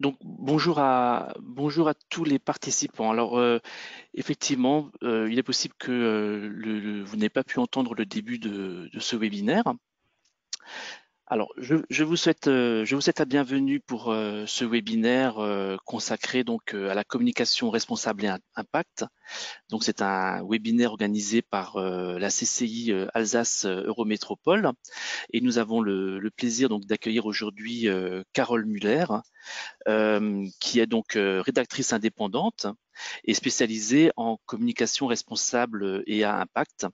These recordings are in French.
Donc bonjour à tous les participants. Alors effectivement, il est possible que vous n'ayez pas pu entendre le début de ce webinaire. Alors je vous souhaite la bienvenue pour ce webinaire consacré donc à la communication responsable et impact. Donc c'est un webinaire organisé par la CCI Alsace Eurométropole et nous avons le plaisir donc d'accueillir aujourd'hui Carole Muller, qui est donc rédactrice indépendante et spécialisée en communication responsable et à impact.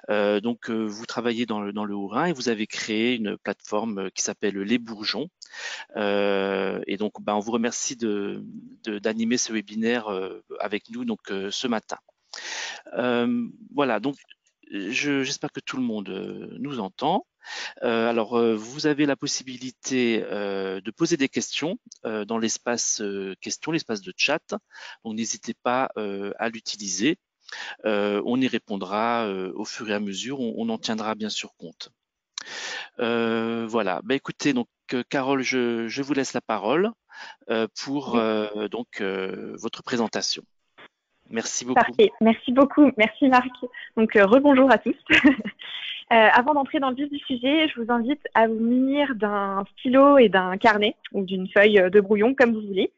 Vous travaillez dans le Haut-Rhin et vous avez créé une plateforme qui s'appelle Les Bourgeons. On vous remercie d'animer ce webinaire avec nous ce matin. Voilà, donc j'espère que tout le monde nous entend. Vous avez la possibilité de poser des questions dans l'espace questions, l'espace de chat. Donc, n'hésitez pas à l'utiliser. On y répondra au fur et à mesure. On en tiendra bien sûr compte. Voilà. Écoutez, donc Carole, je vous laisse la parole pour Oui, votre présentation. Merci beaucoup. parfait. Merci beaucoup. Merci Marc. Donc, rebonjour à tous. Avant d'entrer dans le vif du sujet, je vous invite à vous munir d'un stylo et d'un carnet ou d'une feuille de brouillon, comme vous voulez.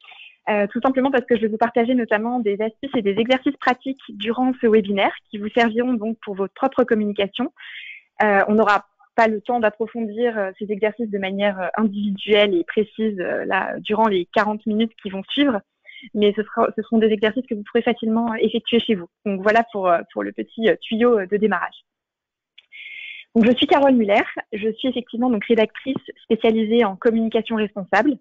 Tout simplement parce que je vais vous partager notamment des astuces et des exercices pratiques durant ce webinaire qui vous serviront donc pour votre propre communication. On n'aura pas le temps d'approfondir ces exercices de manière individuelle et précise là, durant les 40 minutes qui vont suivre, mais ce seront des exercices que vous pourrez facilement effectuer chez vous. Donc voilà pour le petit tuyau de démarrage. Donc, je suis Carole Muller, je suis effectivement donc rédactrice spécialisée en communication responsable.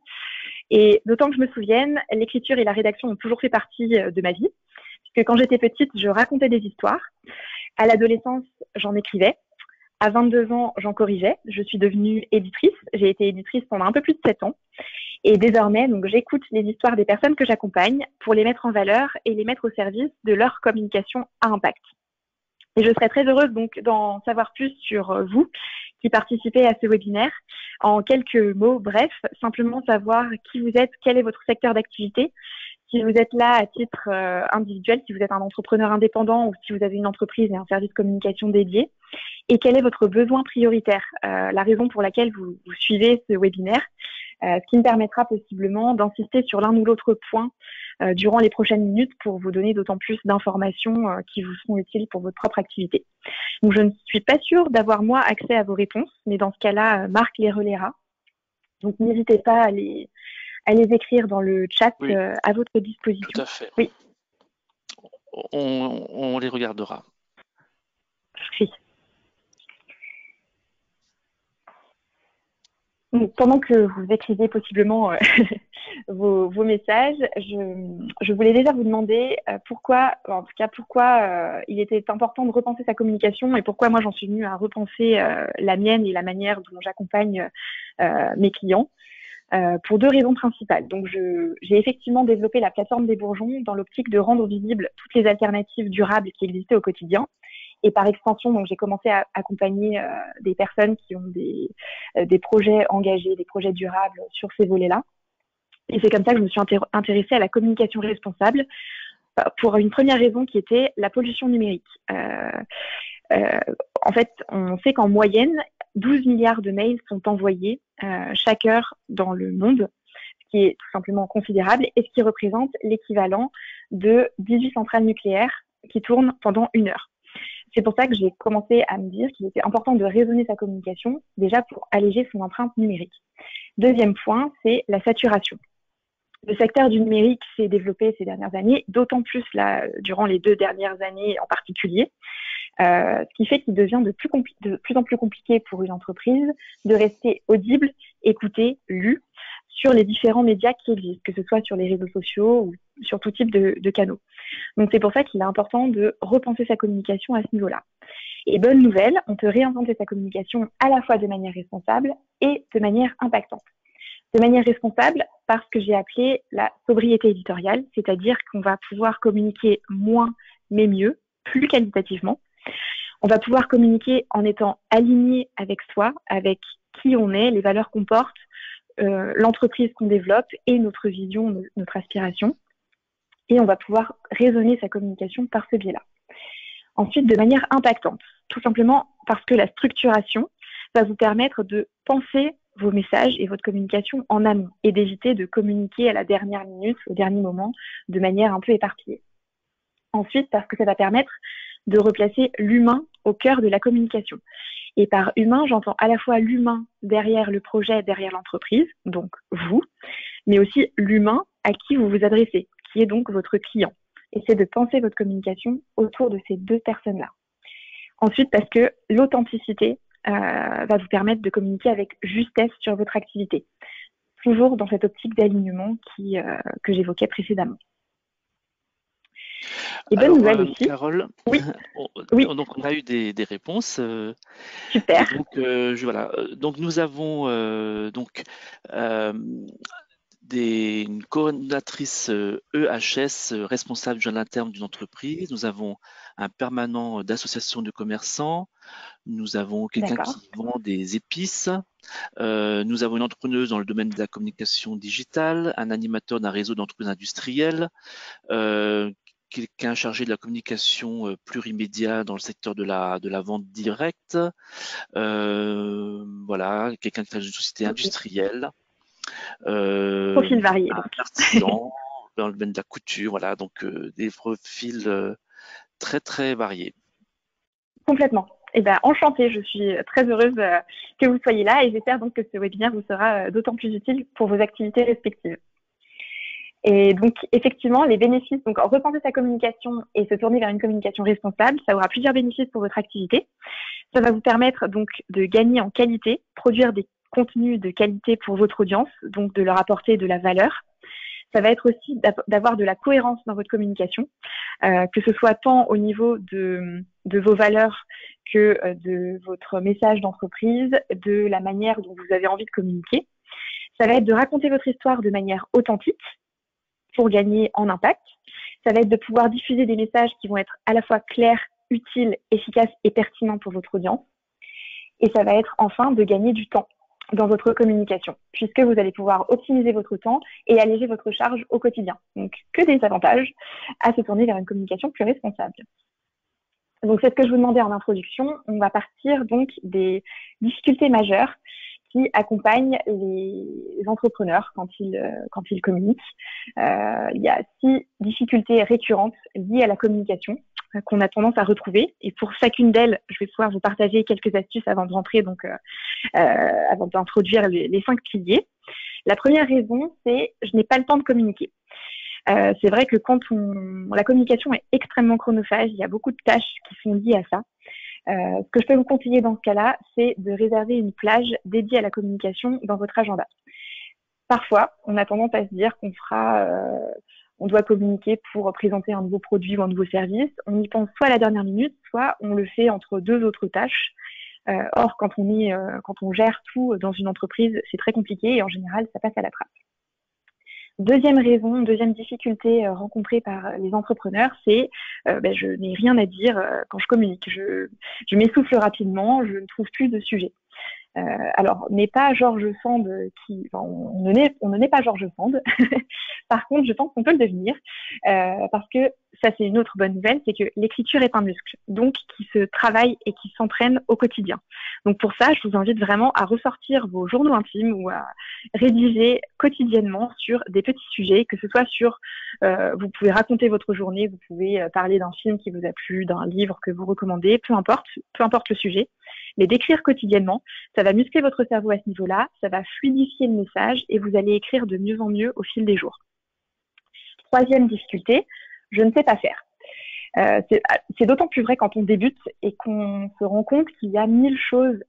Et d'autant que je me souvienne, l'écriture et la rédaction ont toujours fait partie de ma vie, puisque quand j'étais petite, je racontais des histoires. À l'adolescence, j'en écrivais. À 22 ans, j'en corrigeais. Je suis devenue éditrice. J'ai été éditrice pendant un peu plus de 7 ans. Et désormais, donc, j'écoute les histoires des personnes que j'accompagne pour les mettre en valeur et les mettre au service de leur communication à impact. Et je serais très heureuse donc d'en savoir plus sur vous qui participez à ce webinaire. En quelques mots, bref, simplement savoir qui vous êtes, quel est votre secteur d'activité, si vous êtes là à titre individuel, si vous êtes un entrepreneur indépendant ou si vous avez une entreprise et un service de communication dédié, et quel est votre besoin prioritaire, la raison pour laquelle vous suivez ce webinaire, ce qui me permettra possiblement d'insister sur l'un ou l'autre point durant les prochaines minutes pour vous donner d'autant plus d'informations qui vous seront utiles pour votre propre activité. Donc, je ne suis pas sûre d'avoir, moi, accès à vos réponses, mais dans ce cas-là, Marc les relaiera. Donc, n'hésitez pas à les écrire dans le chat Oui, à votre tout disposition. à fait. Oui, On les regardera. parfait. Donc, pendant que vous écrivez possiblement vos messages, je voulais déjà vous demander pourquoi, en tout cas, pourquoi il était important de repenser sa communication et pourquoi moi j'en suis venue à repenser la mienne et la manière dont j'accompagne mes clients. Pour deux raisons principales. Donc, j'ai effectivement développé la plateforme des Bourgeons dans l'optique de rendre visibles toutes les alternatives durables qui existaient au quotidien. Et par extension, donc j'ai commencé à accompagner des personnes qui ont des projets engagés, des projets durables sur ces volets-là. Et c'est comme ça que je me suis intéressée à la communication responsable pour une première raison qui était la pollution numérique. En fait, on sait qu'en moyenne, 12 milliards de mails sont envoyés chaque heure dans le monde, ce qui est tout simplement considérable et ce qui représente l'équivalent de 18 centrales nucléaires qui tournent pendant une heure. C'est pour ça que j'ai commencé à me dire qu'il était important de raisonner sa communication, déjà pour alléger son empreinte numérique. Deuxième point, c'est la saturation. Le secteur du numérique s'est développé ces dernières années, d'autant plus là, durant les 2 dernières années en particulier, ce qui fait qu'il devient de plus en plus compliqué pour une entreprise de rester audible, écouté, lu sur les différents médias qui existent, que ce soit sur les réseaux sociaux ou sur tout type de canaux. Donc c'est pour ça qu'il est important de repenser sa communication à ce niveau-là. Et bonne nouvelle, on peut réinventer sa communication à la fois de manière responsable et de manière impactante. De manière responsable parce que j'ai appelé la sobriété éditoriale, c'est-à-dire qu'on va pouvoir communiquer moins mais mieux, plus qualitativement. On va pouvoir communiquer en étant aligné avec soi, avec qui on est, les valeurs qu'on porte, l'entreprise qu'on développe et notre vision, notre aspiration. Et on va pouvoir raisonner sa communication par ce biais-là. Ensuite, de manière impactante, tout simplement parce que la structuration va vous permettre de penser vos messages et votre communication en amont et d'éviter de communiquer à la dernière minute, au dernier moment, de manière un peu éparpillée. Ensuite, parce que ça va permettre de replacer l'humain au cœur de la communication. Et par humain, j'entends à la fois l'humain derrière le projet, derrière l'entreprise, donc vous, mais aussi l'humain à qui vous vous adressez, qui est donc votre client. Essayez de penser votre communication autour de ces deux personnes-là. Ensuite, parce que l'authenticité va vous permettre de communiquer avec justesse sur votre activité, toujours dans cette optique d'alignement que j'évoquais précédemment. Et bonne nouvelle aussi. Carole, oui. Donc on a eu des réponses. Super. Et donc, voilà. Donc nous avons une coordinatrice EHS responsable du jeune interne d'une entreprise. Nous avons un permanent d'association de commerçants. Nous avons quelqu'un qui vend des épices. Nous avons une entrepreneuse dans le domaine de la communication digitale, un animateur d'un réseau d'entreprises industrielles, quelqu'un chargé de la communication plurimédia dans le secteur de la vente directe. Voilà, quelqu'un qui est dans une société industrielle. Profil varié. Un artisan dans le domaine de la couture, voilà, donc des profils très très variés. Complètement. Eh bien, enchantée, je suis très heureuse que vous soyez là et j'espère donc que ce webinaire vous sera d'autant plus utile pour vos activités respectives. Et donc, effectivement, les bénéfices, donc repenser sa communication et se tourner vers une communication responsable, ça aura plusieurs bénéfices pour votre activité. Ça va vous permettre donc de gagner en qualité, produire des contenus de qualité pour votre audience, donc de leur apporter de la valeur. Ça va être aussi d'avoir de la cohérence dans votre communication, que ce soit tant au niveau de vos valeurs que de votre message d'entreprise, de la manière dont vous avez envie de communiquer. Ça va être de raconter votre histoire de manière authentique pour gagner en impact. Ça va être de pouvoir diffuser des messages qui vont être à la fois clairs, utiles, efficaces et pertinents pour votre audience. Et ça va être enfin de gagner du temps dans votre communication, puisque vous allez pouvoir optimiser votre temps et alléger votre charge au quotidien. Donc, que des avantages à se tourner vers une communication plus responsable. Donc, c'est ce que je vous demandais en introduction. On va partir donc des difficultés majeures qui accompagnent les entrepreneurs quand ils communiquent. Il y a 6 difficultés récurrentes liées à la communication qu'on a tendance à retrouver. Et pour chacune d'elles, je vais pouvoir vous partager quelques astuces avant de rentrer, donc avant d'introduire les 5 piliers. La première raison, c'est « je n'ai pas le temps de communiquer ». C'est vrai que quand la communication est extrêmement chronophage, il y a beaucoup de tâches qui sont liées à ça. Ce que je peux vous conseiller dans ce cas-là, c'est de réserver une plage dédiée à la communication dans votre agenda. Parfois, on a tendance à se dire on doit communiquer pour présenter un nouveau produit ou un nouveau service. On y pense soit à la dernière minute, soit on le fait entre 2 autres tâches. Or, quand on gère tout dans une entreprise, c'est très compliqué et en général, ça passe à la trappe. Deuxième difficulté rencontrée par les entrepreneurs, c'est je n'ai rien à dire quand je communique. Je m'essouffle rapidement, je ne trouve plus de sujet. Alors, n'est pas George Sand on ne n'est pas George Sand. Par contre, je pense qu'on peut le devenir parce que ça, c'est une autre bonne nouvelle, c'est que l'écriture est un muscle, donc qui se travaille et qui s'entraîne au quotidien. Donc pour ça, je vous invite vraiment à ressortir vos journaux intimes ou à rédiger quotidiennement sur des petits sujets, que ce soit vous pouvez raconter votre journée, vous pouvez parler d'un film qui vous a plu, d'un livre que vous recommandez, peu importe le sujet, mais d'écrire quotidiennement, ça va muscler votre cerveau à ce niveau-là, ça va fluidifier le message et vous allez écrire de mieux en mieux au fil des jours. Troisième difficulté, je ne sais pas faire. C'est d'autant plus vrai quand on débute et qu'on se rend compte qu'il y a 1000 choses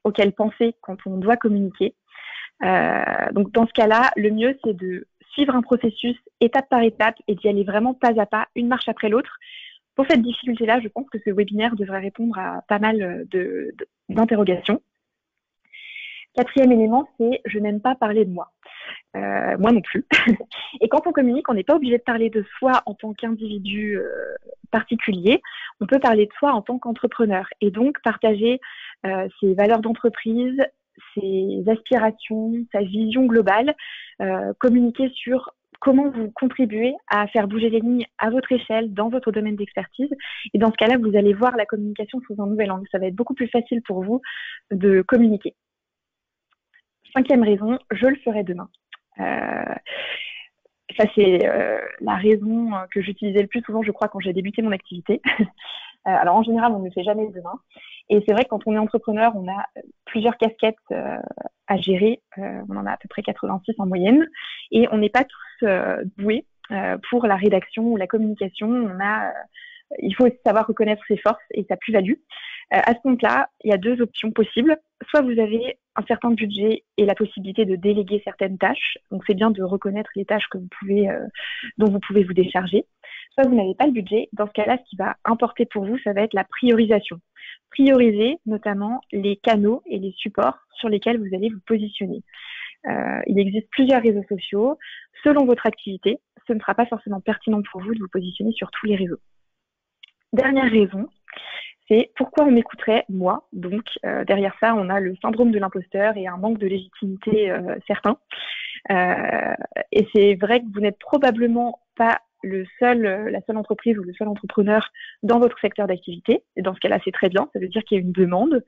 auxquelles penser quand on doit communiquer. Donc dans ce cas-là, le mieux c'est de suivre un processus étape par étape et d'y aller vraiment pas à pas, une marche après l'autre. Pour cette difficulté-là, je pense que ce webinaire devrait répondre à pas mal d'interrogations. Quatrième élément, c'est « je n'aime pas parler de moi ». Moi non plus. Et quand on communique, on n'est pas obligé de parler de soi en tant qu'individu particulier. On peut parler de soi en tant qu'entrepreneur et donc partager ses valeurs d'entreprise, ses aspirations, sa vision globale, communiquer sur comment vous contribuez à faire bouger les lignes à votre échelle, dans votre domaine d'expertise. Et dans ce cas-là, vous allez voir la communication sous un nouvel angle. Ça va être beaucoup plus facile pour vous de communiquer. 5e raison, je le ferai demain. Ça, c'est la raison que j'utilisais le plus souvent, je crois, quand j'ai débuté mon activité. Alors, en général, on ne le fait jamais demain. Et c'est vrai que quand on est entrepreneur, on a plusieurs casquettes à gérer. On en a à peu près 86 en moyenne. Et on n'est pas tous doués pour la rédaction ou la communication. Il faut aussi savoir reconnaître ses forces et sa plus-value. À ce compte-là, il y a 2 options possibles. Soit vous avez un certain budget et la possibilité de déléguer certaines tâches. Donc, c'est bien de reconnaître les tâches que dont vous pouvez vous décharger. Soit vous n'avez pas le budget. Dans ce cas-là, ce qui va importer pour vous, ça va être la priorisation. Prioriser notamment les canaux et les supports sur lesquels vous allez vous positionner. Il existe plusieurs réseaux sociaux. Selon votre activité, ce ne sera pas forcément pertinent pour vous de vous positionner sur tous les réseaux. Dernière raison, c'est pourquoi on m'écouterait, moi. Donc, derrière ça, on a le syndrome de l'imposteur et un manque de légitimité certain. Et c'est vrai que vous n'êtes probablement pas la seule entreprise ou le seul entrepreneur dans votre secteur d'activité. Et dans ce cas-là, c'est très bien. Ça veut dire qu'il y a une demande.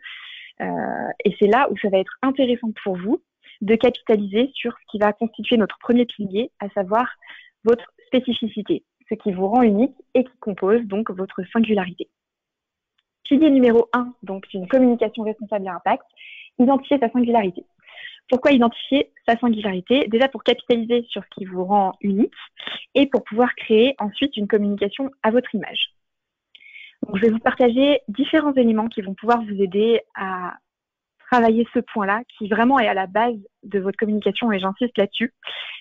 Et c'est là où ça va être intéressant pour vous de capitaliser sur ce qui va constituer notre premier pilier, à savoir votre spécificité, ce qui vous rend unique et qui compose donc votre singularité. Pilier numéro 1, donc d'une communication responsable et impact, identifier sa singularité. Pourquoi identifier sa singularité? Déjà pour capitaliser sur ce qui vous rend unique et pour pouvoir créer ensuite une communication à votre image. Donc, je vais vous partager différents éléments qui vont pouvoir vous aider à travailler ce point-là, qui vraiment est à la base de votre communication, et j'insiste là-dessus.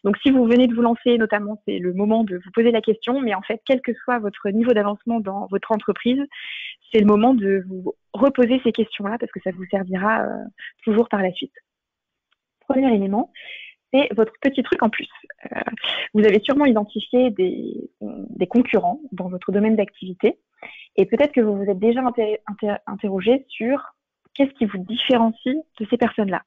Donc, si vous venez de vous lancer, notamment, c'est le moment de vous poser la question, mais en fait, quel que soit votre niveau d'avancement dans votre entreprise, c'est le moment de vous reposer ces questions-là parce que ça vous servira toujours par la suite. Premier élément, c'est votre petit truc en plus. Vous avez sûrement identifié des concurrents dans votre domaine d'activité et peut-être que vous vous êtes déjà interrogé sur qu'est-ce qui vous différencie de ces personnes-là.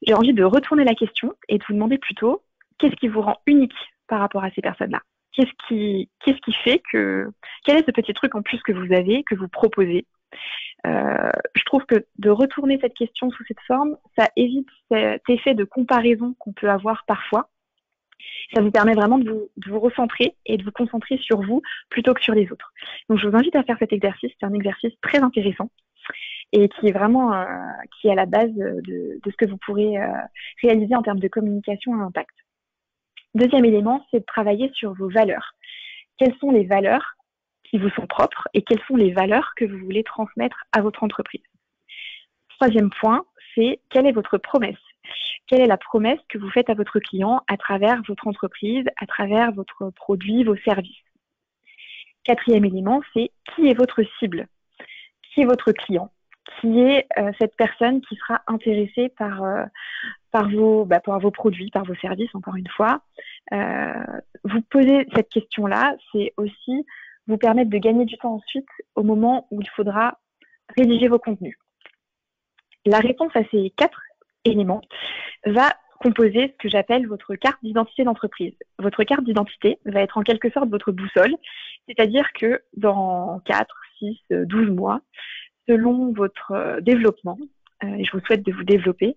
J'ai envie de retourner la question et de vous demander plutôt qu'est-ce qui vous rend unique par rapport à ces personnes-là. Qu'est-ce qui fait quel est ce petit truc en plus que vous avez, que vous proposez? Je trouve que de retourner cette question sous cette forme, ça évite cet effet de comparaison qu'on peut avoir parfois. Ça vous permet vraiment de vous recentrer et de vous concentrer sur vous plutôt que sur les autres. Donc, je vous invite à faire cet exercice. C'est un exercice très intéressant et qui est vraiment qui est à la base de ce que vous pourrez réaliser en termes de communication à impact. Deuxième élément, c'est de travailler sur vos valeurs. Quelles sont les valeurs qui vous sont propres et quelles sont les valeurs que vous voulez transmettre à votre entreprise. Troisième point, c'est quelle est votre promesse? Quelle est la promesse que vous faites à votre client à travers votre entreprise, à travers votre produit, vos services? Quatrième élément, c'est qui est votre cible? Qui est votre client? Qui est cette personne qui sera intéressée par vos produits, par vos services, encore une fois. Vous posez cette question-là, c'est aussi vous permettre de gagner du temps ensuite au moment où il faudra rédiger vos contenus. La réponse à ces 4 éléments va composer ce que j'appelle votre carte d'identité d'entreprise. Votre carte d'identité va être en quelque sorte votre boussole, c'est-à-dire que dans 4, 6, 12 mois, selon votre développement, et je vous souhaite de vous développer,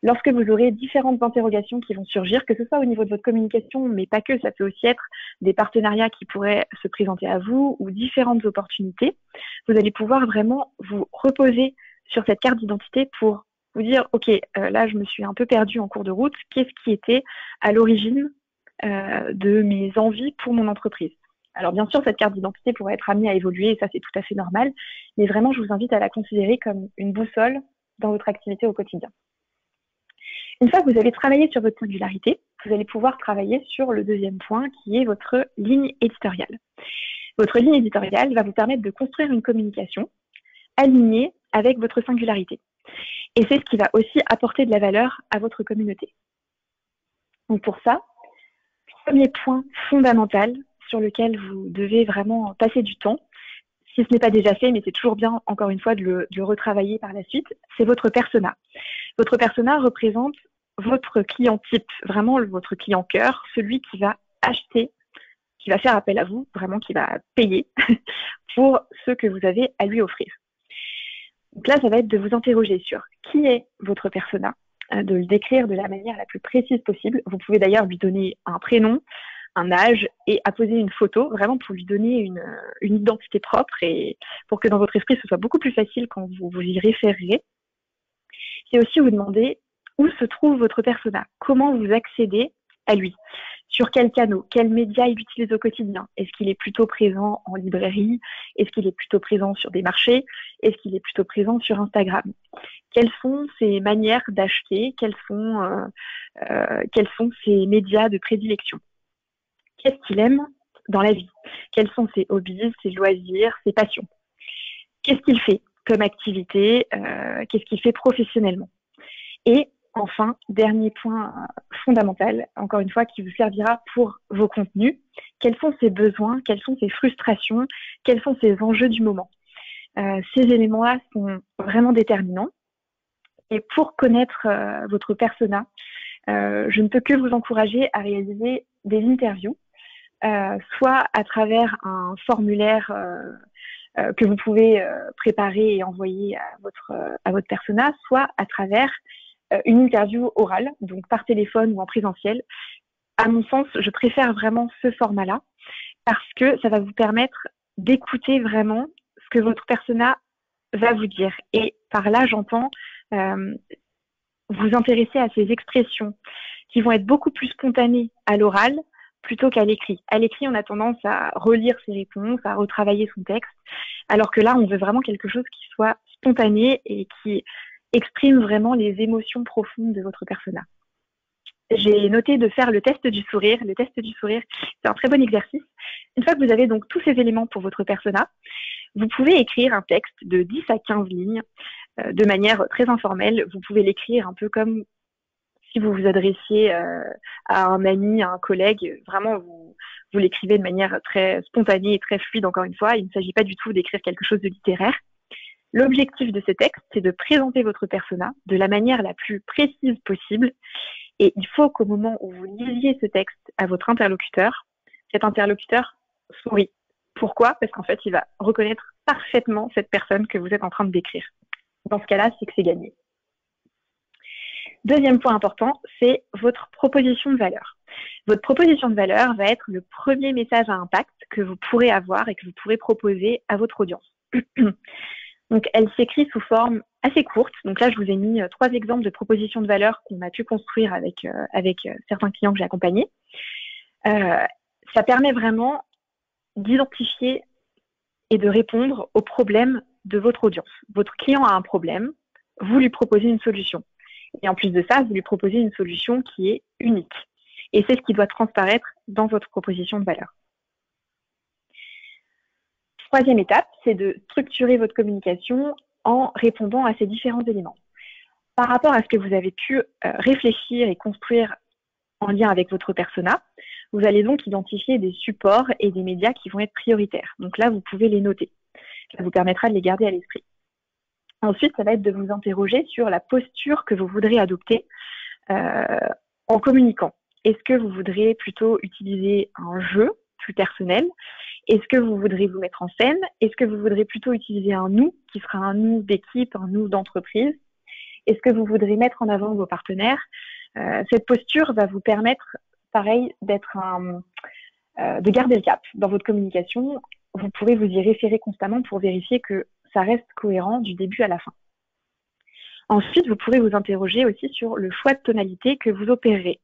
lorsque vous aurez différentes interrogations qui vont surgir, que ce soit au niveau de votre communication, mais pas que, ça peut aussi être des partenariats qui pourraient se présenter à vous ou différentes opportunités, vous allez pouvoir vraiment vous reposer sur cette carte d'identité pour vous dire, OK, là, je me suis un peu perdue en cours de route. Qu'est-ce qui était à l'origine de mes envies pour mon entreprise? Alors, bien sûr, cette carte d'identité pourrait être amenée à évoluer, et ça, c'est tout à fait normal. Mais vraiment, je vous invite à la considérer comme une boussole dans votre activité au quotidien. Une fois que vous avez travaillé sur votre singularité, vous allez pouvoir travailler sur le deuxième point qui est votre ligne éditoriale. Votre ligne éditoriale va vous permettre de construire une communication alignée avec votre singularité. Et c'est ce qui va aussi apporter de la valeur à votre communauté. Donc pour ça, premier point fondamental sur lequel vous devez vraiment passer du temps, si ce n'est pas déjà fait, mais c'est toujours bien, encore une fois, de le retravailler par la suite, c'est votre persona. Votre persona représente votre client type, vraiment votre client cœur, celui qui va acheter, qui va faire appel à vous, vraiment qui va payer pour ce que vous avez à lui offrir. Donc là, ça va être de vous interroger sur qui est votre persona, de le décrire de la manière la plus précise possible. Vous pouvez d'ailleurs lui donner un prénom, un âge et apposer une photo, vraiment pour lui donner une identité propre et pour que dans votre esprit, ce soit beaucoup plus facile quand vous vous y référerez. C'est aussi vous demander où se trouve votre persona, comment vous accédez à lui, sur quels canaux, quels médias il utilise au quotidien. Est-ce qu'il est plutôt présent en librairie? Est-ce qu'il est plutôt présent sur des marchés? Est-ce qu'il est plutôt présent sur Instagram? Quelles sont ses manières d'acheter? Quels sont ses médias de prédilection? Qu'est-ce qu'il aime dans la vie? Quels sont ses hobbies, ses loisirs, ses passions? Qu'est-ce qu'il fait comme activité? Qu'est-ce qu'il fait professionnellement? Et enfin, dernier point fondamental, encore une fois, qui vous servira pour vos contenus. Quels sont ses besoins? Quelles sont ses frustrations? Quels sont ses enjeux du moment? Ces éléments-là sont vraiment déterminants. Et pour connaître votre persona, je ne peux que vous encourager à réaliser des interviews, soit à travers un formulaire que vous pouvez préparer et envoyer à votre persona, soit à travers une interview orale, donc par téléphone ou en présentiel. À mon sens, je préfère vraiment ce format-là parce que ça va vous permettre d'écouter vraiment ce que votre persona va vous dire. Et par là, j'entends vous intéresser à ces expressions qui vont être beaucoup plus spontanées à l'oral plutôt qu'à l'écrit. À l'écrit, on a tendance à relire ses réponses, à retravailler son texte, alors que là, on veut vraiment quelque chose qui soit spontané et qui exprime vraiment les émotions profondes de votre persona. J'ai noté de faire le test du sourire. Le test du sourire, c'est un très bon exercice. Une fois que vous avez donc tous ces éléments pour votre persona, vous pouvez écrire un texte de 10 à 15 lignes de manière très informelle. Vous pouvez l'écrire un peu comme si vous vous adressiez à un ami, à un collègue. Vraiment, vous l'écrivez de manière très spontanée et très fluide, encore une fois. Il ne s'agit pas du tout d'écrire quelque chose de littéraire. L'objectif de ce texte, c'est de présenter votre persona de la manière la plus précise possible. Et il faut qu'au moment où vous lisiez ce texte à votre interlocuteur, cet interlocuteur sourit. Pourquoi? Parce qu'en fait, il va reconnaître parfaitement cette personne que vous êtes en train de décrire. Dans ce cas-là, c'est que c'est gagné. Deuxième point important, c'est votre proposition de valeur. Votre proposition de valeur va être le premier message à impact que vous pourrez avoir et que vous pourrez proposer à votre audience. Donc, elle s'écrit sous forme assez courte. Donc là, je vous ai mis 3 exemples de propositions de valeur qu'on a pu construire avec certains clients que j'ai accompagnés. Ça permet vraiment d'identifier et de répondre aux problèmes de votre audience. Votre client a un problème, vous lui proposez une solution. Et en plus de ça, vous lui proposez une solution qui est unique. Et c'est ce qui doit transparaître dans votre proposition de valeur. Troisième étape, c'est de structurer votre communication en répondant à ces différents éléments. Par rapport à ce que vous avez pu réfléchir et construire en lien avec votre persona, vous allez donc identifier des supports et des médias qui vont être prioritaires. Donc là, vous pouvez les noter. Ça vous permettra de les garder à l'esprit. Ensuite, ça va être de vous interroger sur la posture que vous voudrez adopter en communiquant. Est-ce que vous voudrez plutôt utiliser un jeu plus personnel? Est-ce que vous voudrez vous mettre en scène? Est-ce que vous voudrez plutôt utiliser un nous, qui sera un nous d'équipe, un nous d'entreprise? Est-ce que vous voudrez mettre en avant vos partenaires? Cette posture va vous permettre, pareil, de garder le cap dans votre communication. Vous pourrez vous y référer constamment pour vérifier que ça reste cohérent du début à la fin. Ensuite, vous pourrez vous interroger aussi sur le choix de tonalité que vous opérerez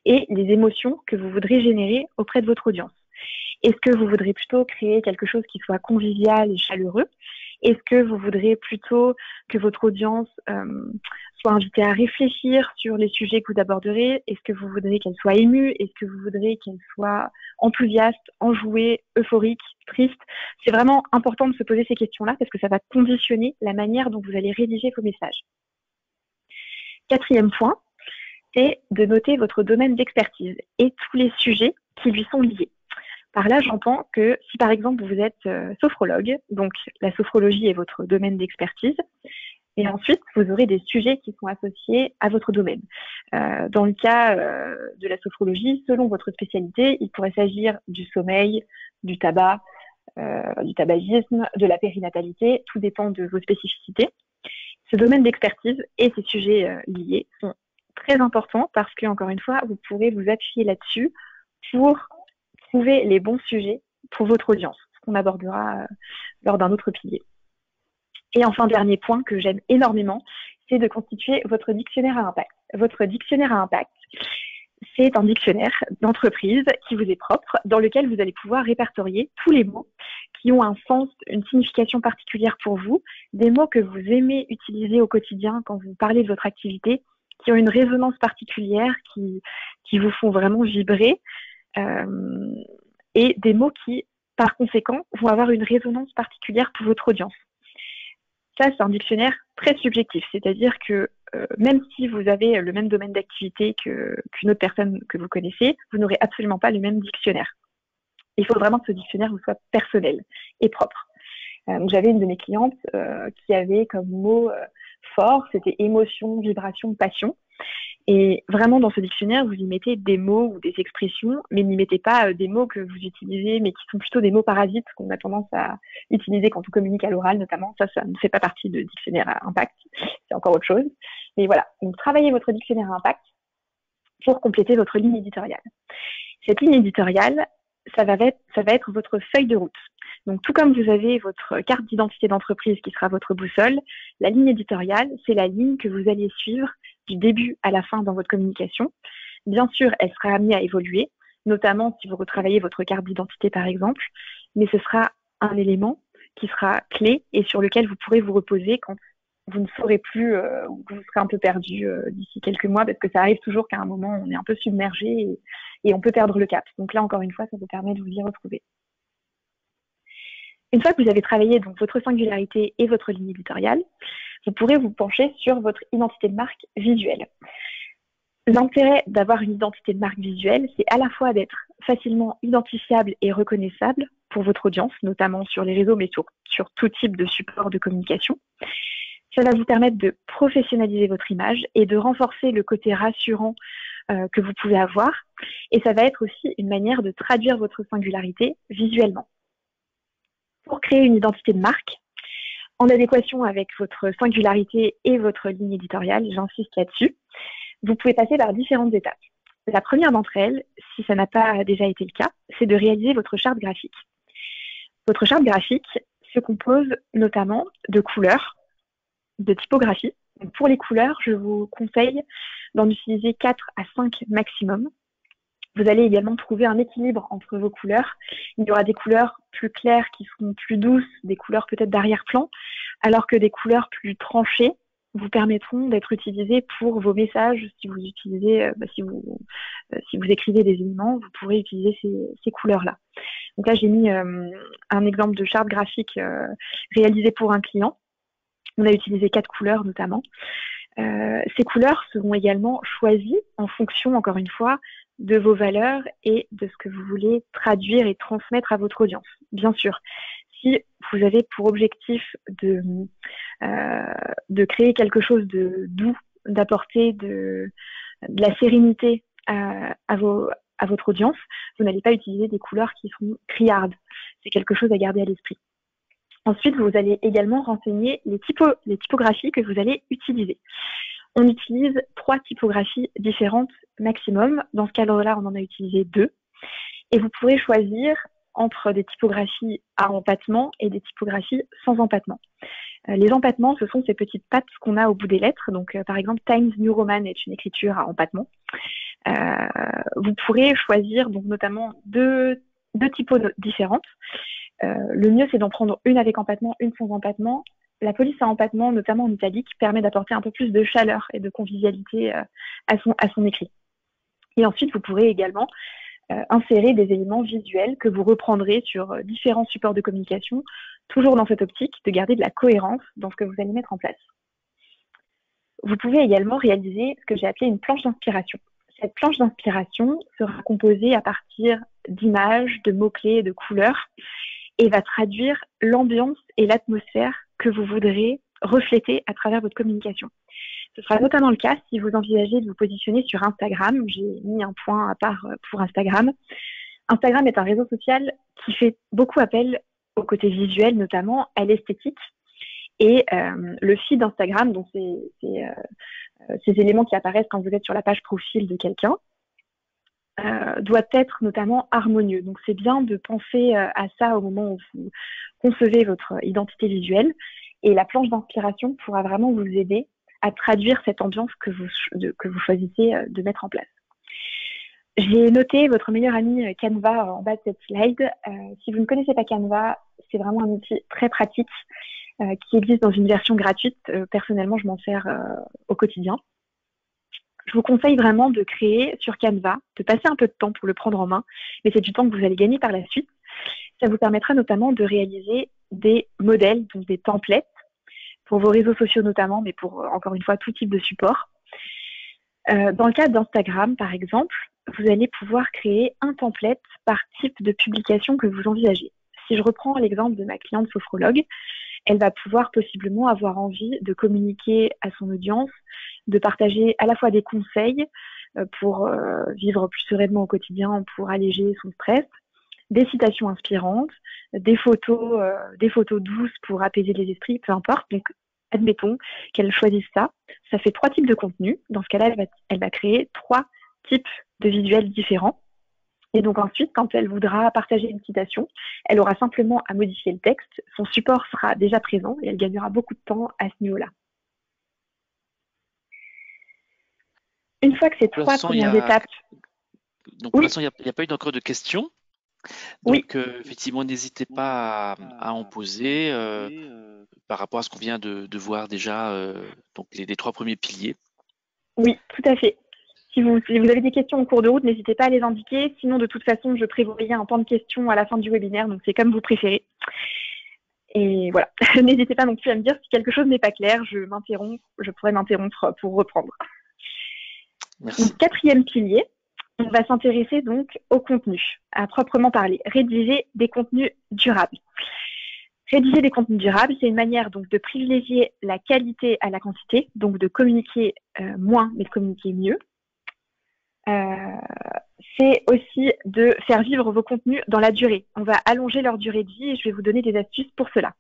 et les émotions que vous voudrez générer auprès de votre audience. Est-ce que vous voudrez plutôt créer quelque chose qui soit convivial et chaleureux? Est-ce que vous voudrez plutôt que votre audience soit invitée à réfléchir sur les sujets que vous aborderez? Est-ce que vous voudrez qu'elle soit émue? Est-ce que vous voudrez qu'elle soit enthousiaste, enjouée, euphorique, triste? C'est vraiment important de se poser ces questions-là parce que ça va conditionner la manière dont vous allez rédiger vos messages. Quatrième point, c'est de noter votre domaine d'expertise et tous les sujets qui lui sont liés. Par là, j'entends que si par exemple vous êtes sophrologue, donc la sophrologie est votre domaine d'expertise, Et ensuite, vous aurez des sujets qui sont associés à votre domaine. Dans le cas de la sophrologie, selon votre spécialité, il pourrait s'agir du sommeil, du tabac, du tabagisme, de la périnatalité. Tout dépend de vos spécificités. Ce domaine d'expertise et ces sujets liés sont très importants parce que, encore une fois, vous pourrez vous appuyer là-dessus pour trouver les bons sujets pour votre audience, ce qu'on abordera lors d'un autre pilier. Et enfin, dernier point que j'aime énormément, c'est de constituer votre dictionnaire à impact. Votre dictionnaire à impact, c'est un dictionnaire d'entreprise qui vous est propre, dans lequel vous allez pouvoir répertorier tous les mots qui ont un sens, une signification particulière pour vous, des mots que vous aimez utiliser au quotidien quand vous parlez de votre activité, qui ont une résonance particulière, qui vous font vraiment vibrer, et des mots qui, par conséquent, vont avoir une résonance particulière pour votre audience. Ça, c'est un dictionnaire très subjectif, c'est-à-dire que même si vous avez le même domaine d'activité qu'une autre personne que vous connaissez, vous n'aurez absolument pas le même dictionnaire. Il faut vraiment que ce dictionnaire vous soit personnel et propre. Donc j'avais une de mes clientes qui avait comme mot fort, c'était émotion, vibration, passion. Et vraiment, dans ce dictionnaire, vous y mettez des mots ou des expressions, mais n'y mettez pas des mots que vous utilisez, mais qui sont plutôt des mots parasites qu'on a tendance à utiliser quand on communique à l'oral, notamment. Ça ne fait pas partie de dictionnaire à impact. C'est encore autre chose. Mais voilà. Donc, travaillez votre dictionnaire à impact pour compléter votre ligne éditoriale. Cette ligne éditoriale, ça va être votre feuille de route. Donc, tout comme vous avez votre carte d'identité d'entreprise qui sera votre boussole, la ligne éditoriale, c'est la ligne que vous allez suivre du début à la fin dans votre communication. Bien sûr, elle sera amenée à évoluer, notamment si vous retravaillez votre carte d'identité, par exemple, mais ce sera un élément qui sera clé et sur lequel vous pourrez vous reposer quand vous ne saurez plus ou que vous serez un peu perdu d'ici quelques mois, parce que ça arrive toujours qu'à un moment, on est un peu submergé et on peut perdre le cap. Donc là, encore une fois, ça vous permet de vous y retrouver. Une fois que vous avez travaillé donc votre singularité et votre ligne éditoriale, vous pourrez vous pencher sur votre identité de marque visuelle. L'intérêt d'avoir une identité de marque visuelle, c'est à la fois d'être facilement identifiable et reconnaissable pour votre audience, notamment sur les réseaux, mais sur tout type de support de communication. Ça va vous permettre de professionnaliser votre image et de renforcer le côté rassurant que vous pouvez avoir. Et ça va être aussi une manière de traduire votre singularité visuellement. Pour créer une identité de marque, en adéquation avec votre singularité et votre ligne éditoriale, j'insiste là-dessus, vous pouvez passer par différentes étapes. La première d'entre elles, si ça n'a pas déjà été le cas, c'est de réaliser votre charte graphique. Votre charte graphique se compose notamment de couleurs, de typographie. Donc pour les couleurs, je vous conseille d'en utiliser 4 à 5 maximum. Vous allez également trouver un équilibre entre vos couleurs. Il y aura des couleurs plus claires qui seront plus douces, des couleurs peut-être d'arrière-plan, alors que des couleurs plus tranchées vous permettront d'être utilisées pour vos messages. Si vous utilisez, si vous écrivez des éléments, vous pourrez utiliser ces couleurs-là. Donc là, j'ai mis un exemple de charte graphique réalisé pour un client. On a utilisé 4 couleurs notamment. Ces couleurs seront également choisies en fonction, encore une fois, de vos valeurs et de ce que vous voulez traduire et transmettre à votre audience. Bien sûr, si vous avez pour objectif de créer quelque chose de doux, d'apporter de la sérénité à votre audience, vous n'allez pas utiliser des couleurs qui seront criardes. C'est quelque chose à garder à l'esprit. Ensuite, vous allez également renseigner les typographies que vous allez utiliser. On utilise 3 typographies différentes maximum. Dans ce cadre-là, on en a utilisé 2. Et vous pourrez choisir entre des typographies à empattement et des typographies sans empattement. Les empattements, ce sont ces petites pattes qu'on a au bout des lettres. Donc, par exemple, Times New Roman est une écriture à empattement. Vous pourrez choisir donc notamment deux typos différentes. Le mieux, c'est d'en prendre une avec empattement, une sans empattement. La police à empattement, notamment en italique, permet d'apporter un peu plus de chaleur et de convivialité à son écrit. Et ensuite, vous pourrez également insérer des éléments visuels que vous reprendrez sur différents supports de communication, toujours dans cette optique de garder de la cohérence dans ce que vous allez mettre en place. Vous pouvez également réaliser ce que j'ai appelé une planche d'inspiration. Cette planche d'inspiration sera composée à partir d'images, de mots-clés, de couleurs, et va traduire l'ambiance et l'atmosphère que vous voudrez refléter à travers votre communication. Ce sera notamment le cas si vous envisagez de vous positionner sur Instagram. J'ai mis un point à part pour Instagram. Instagram est un réseau social qui fait beaucoup appel au côté visuel, notamment à l'esthétique. Et le feed d'Instagram, donc ces éléments qui apparaissent quand vous êtes sur la page profil de quelqu'un, doit être notamment harmonieux. Donc c'est bien de penser à ça au moment où vous concevez votre identité visuelle. Et la planche d'inspiration pourra vraiment vous aider à traduire cette ambiance que vous choisissez de mettre en place. J'ai noté votre meilleur ami Canva en bas de cette slide. Si vous ne connaissez pas Canva, c'est vraiment un outil très pratique qui existe dans une version gratuite. Personnellement, je m'en sers au quotidien. Je vous conseille vraiment de créer sur Canva, de passer un peu de temps pour le prendre en main, mais c'est du temps que vous allez gagner par la suite. Ça vous permettra notamment de réaliser des modèles, donc des templates, pour vos réseaux sociaux notamment, mais pour, encore une fois, tout type de support. Dans le cas d'Instagram, par exemple, vous allez pouvoir créer un template par type de publication que vous envisagez. Si je reprends l'exemple de ma cliente sophrologue, elle va pouvoir possiblement avoir envie de communiquer à son audience, de partager à la fois des conseils pour vivre plus sereinement au quotidien, pour alléger son stress, des citations inspirantes, des photos douces pour apaiser les esprits, peu importe. Donc, admettons qu'elle choisisse ça. Ça fait 3 types de contenus. Dans ce cas-là, elle va créer 3 types de visuels différents. Et donc ensuite, quand elle voudra partager une citation, elle aura simplement à modifier le texte. Son support sera déjà présent et elle gagnera beaucoup de temps à ce niveau-là. Une fois que ces 3 premières étapes... Donc pour l'instant, il n'y a pas eu encore de questions. Donc oui. Effectivement, n'hésitez pas à en poser par rapport à ce qu'on vient de voir déjà, donc les 3 premiers piliers. Oui, tout à fait. Si vous avez des questions en cours de route, n'hésitez pas à les indiquer. Sinon, de toute façon, je prévoyais un temps de questions à la fin du webinaire, donc c'est comme vous préférez. Et voilà, n'hésitez pas non plus à me dire si quelque chose n'est pas clair, je pourrais m'interrompre pour reprendre. Merci. Donc, 4e pilier, on va s'intéresser donc au contenu, à proprement parler. Rédiger des contenus durables. Rédiger des contenus durables, c'est une manière donc de privilégier la qualité à la quantité, donc de communiquer moins, mais de communiquer mieux. C'est aussi de faire vivre vos contenus dans la durée. On va allonger leur durée de vie et je vais vous donner des astuces pour cela.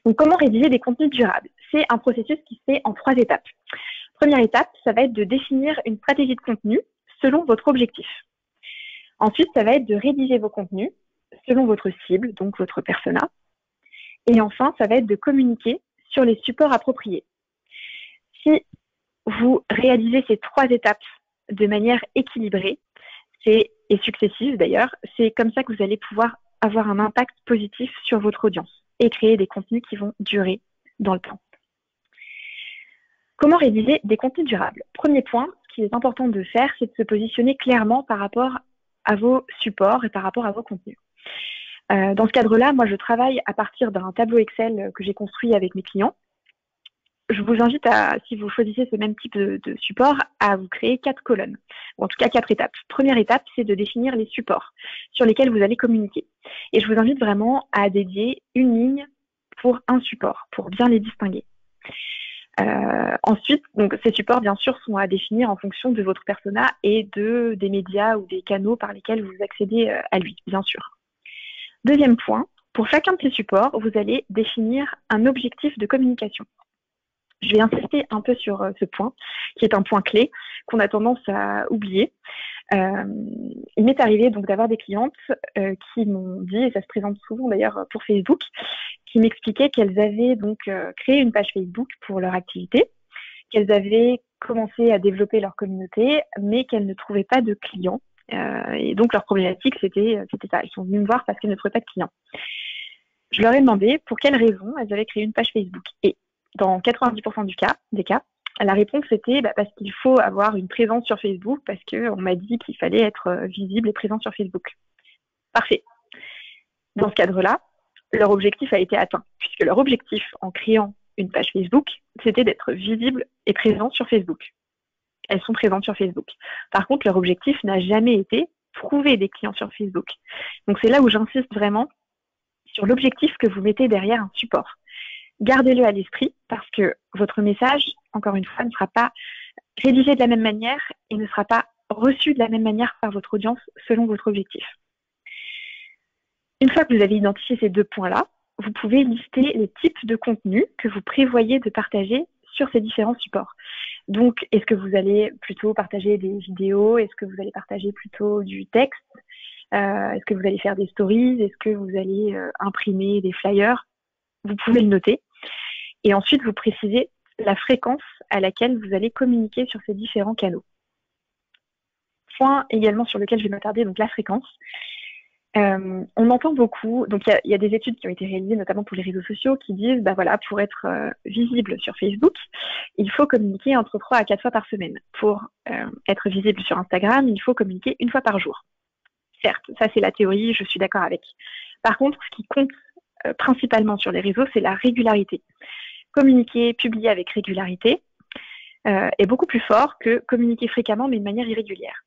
Donc, comment rédiger des contenus durables? C'est un processus qui se fait en 3 étapes. Première étape, ça va être de définir une stratégie de contenu selon votre objectif. Ensuite, ça va être de rédiger vos contenus selon votre cible, donc votre persona. Et enfin, ça va être de communiquer sur les supports appropriés. Si vous réalisez ces 3 étapes de manière équilibrée et successive d'ailleurs, c'est comme ça que vous allez pouvoir avoir un impact positif sur votre audience et créer des contenus qui vont durer dans le temps. Comment rédiger des contenus durables? Premier point, ce qui est important de faire, c'est de se positionner clairement par rapport à vos supports et par rapport à vos contenus. Dans ce cadre-là, moi, je travaille à partir d'un tableau Excel que j'ai construit avec mes clients. Je vous invite si vous choisissez ce même type de support, à vous créer 4 colonnes, ou en tout cas 4 étapes. Première étape, c'est de définir les supports sur lesquels vous allez communiquer. Et je vous invite vraiment à dédier une ligne pour un support, pour bien les distinguer. Ensuite, donc, ces supports, bien sûr, sont à définir en fonction de votre persona et des médias ou des canaux par lesquels vous accédez à lui, bien sûr. Deuxième point, pour chacun de ces supports, vous allez définir un objectif de communication. Je vais insister un peu sur ce point, qui est un point clé, qu'on a tendance à oublier. Il m'est arrivé donc d'avoir des clientes qui m'ont dit, et ça se présente souvent d'ailleurs pour Facebook, qui m'expliquaient qu'elles avaient donc créé une page Facebook pour leur activité, qu'elles avaient commencé à développer leur communauté, mais qu'elles ne trouvaient pas de clients. Et donc leur problématique, c'était ça. Elles sont venues me voir parce qu'elles ne trouvaient pas de clients. Je leur ai demandé pour quelles raisons elles avaient créé une page Facebook. Et dans 90% des cas, la réponse était parce qu'il faut avoir une présence sur Facebook, parce qu'on m'a dit qu'il fallait être visible et présent sur Facebook. Parfait. Dans ce cadre-là, leur objectif a été atteint, puisque leur objectif en créant une page Facebook, c'était d'être visible et présent sur Facebook. Elles sont présentes sur Facebook. Par contre, leur objectif n'a jamais été trouver des clients sur Facebook. Donc c'est là où j'insiste vraiment sur l'objectif que vous mettez derrière un support. gardez-le à l'esprit parce que votre message, encore une fois, ne sera pas rédigé de la même manière et ne sera pas reçu de la même manière par votre audience selon votre objectif. Une fois que vous avez identifié ces 2 points-là, vous pouvez lister les types de contenus que vous prévoyez de partager sur ces différents supports. Donc, est-ce que vous allez plutôt partager des vidéos? Est-ce que vous allez partager plutôt du texte? Est-ce que vous allez faire des stories? Est-ce que vous allez imprimer des flyers? Vous pouvez le noter. Et ensuite, vous précisez la fréquence à laquelle vous allez communiquer sur ces différents canaux. Point également sur lequel je vais m'attarder, donc la fréquence. On entend beaucoup, donc il y a des études qui ont été réalisées notamment pour les réseaux sociaux qui disent, pour être visible sur Facebook, il faut communiquer entre 3 à 4 fois par semaine. Pour être visible sur Instagram, il faut communiquer 1 fois par jour. Certes, ça c'est la théorie, je suis d'accord avec. Par contre, ce qui compte principalement sur les réseaux, c'est la régularité. Communiquer, publier avec régularité est beaucoup plus fort que communiquer fréquemment mais de manière irrégulière.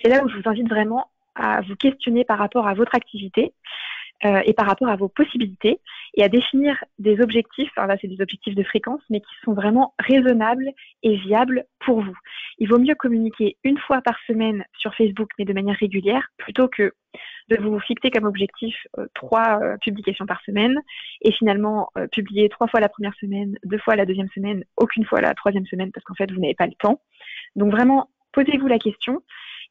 C'est là où je vous invite vraiment à vous questionner par rapport à votre activité et par rapport à vos possibilités et à définir des objectifs, alors là c'est des objectifs de fréquence, mais qui sont vraiment raisonnables et viables pour vous. Il vaut mieux communiquer 1 fois par semaine sur Facebook, mais de manière régulière, plutôt que de vous fixer comme objectif 3 publications par semaine et finalement publier 3 fois la première semaine, 2 fois la deuxième semaine, aucune fois la troisième semaine parce qu'en fait vous n'avez pas le temps. Donc vraiment, posez-vous la question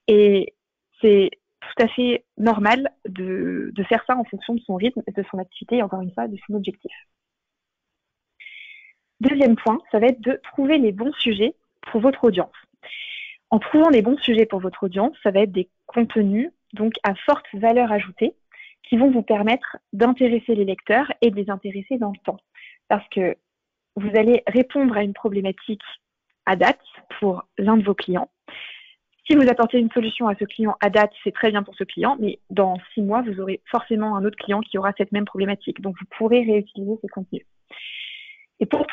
et c'est tout à fait normal de faire ça en fonction de son rythme, de son activité et encore une fois de son objectif. Deuxième point, ça va être de trouver les bons sujets pour votre audience. En trouvant les bons sujets pour votre audience, ça va être des contenus donc à forte valeur ajoutée qui vont vous permettre d'intéresser les lecteurs et de les intéresser dans le temps. Parce que vous allez répondre à une problématique à date pour l'un de vos clients. Si vous apportez une solution à ce client à date, c'est très bien pour ce client, mais dans 6 mois, vous aurez forcément un autre client qui aura cette même problématique. Donc, vous pourrez réutiliser ces contenus. Et pour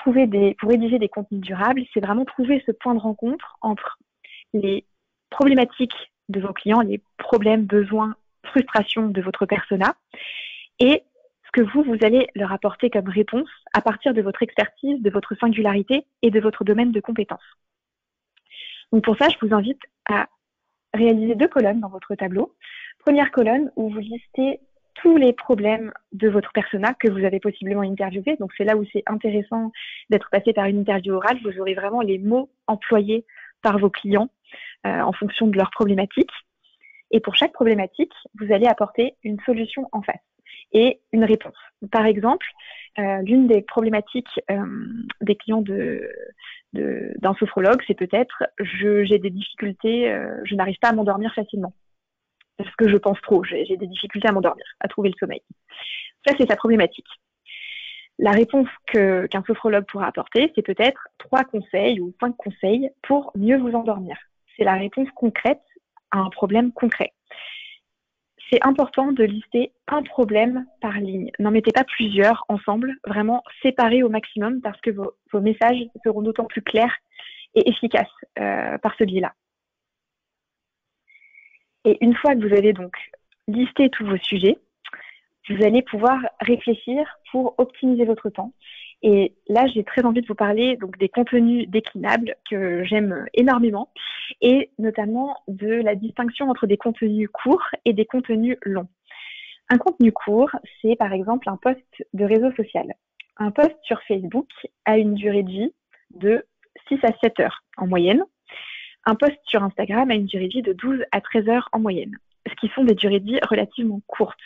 rédiger des contenus durables, c'est vraiment trouver ce point de rencontre entre les problématiques de vos clients, les problèmes, besoins, frustrations de votre persona et ce que vous allez leur apporter comme réponse à partir de votre expertise, de votre singularité et de votre domaine de compétences. Donc pour ça, je vous invite à réaliser 2 colonnes dans votre tableau. Première colonne où vous listez tous les problèmes de votre persona que vous avez possiblement interviewé. Donc c'est là où c'est intéressant d'être passé par une interview orale. Vous aurez vraiment les mots employés par vos clients en fonction de leurs problématiques. Et pour chaque problématique, vous allez apporter une solution en face et une réponse. Par exemple, l'une des problématiques des clients d'un sophrologue, c'est peut-être j'ai des difficultés, je n'arrive pas à m'endormir facilement parce que je pense trop, j'ai des difficultés à m'endormir, à trouver le sommeil. Ça, c'est sa problématique. La réponse qu'un sophrologue pourra apporter, c'est peut-être 3 conseils ou 5 conseils pour mieux vous endormir. C'est la réponse concrète à un problème concret. C'est important de lister un problème par ligne. N'en mettez pas plusieurs ensemble, vraiment séparés au maximum parce que vos messages seront d'autant plus clairs et efficaces par ce biais-là. Et une fois que vous avez donc listé tous vos sujets, vous allez pouvoir réfléchir pour optimiser votre temps. Et là, j'ai très envie de vous parler donc des contenus déclinables que j'aime énormément et notamment de la distinction entre des contenus courts et des contenus longs. Un contenu court, c'est par exemple un post de réseau social. Un post sur Facebook a une durée de vie de 6 à 7 heures en moyenne. Un post sur Instagram a une durée de vie de 12 à 13 heures en moyenne, ce qui sont des durées de vie relativement courtes.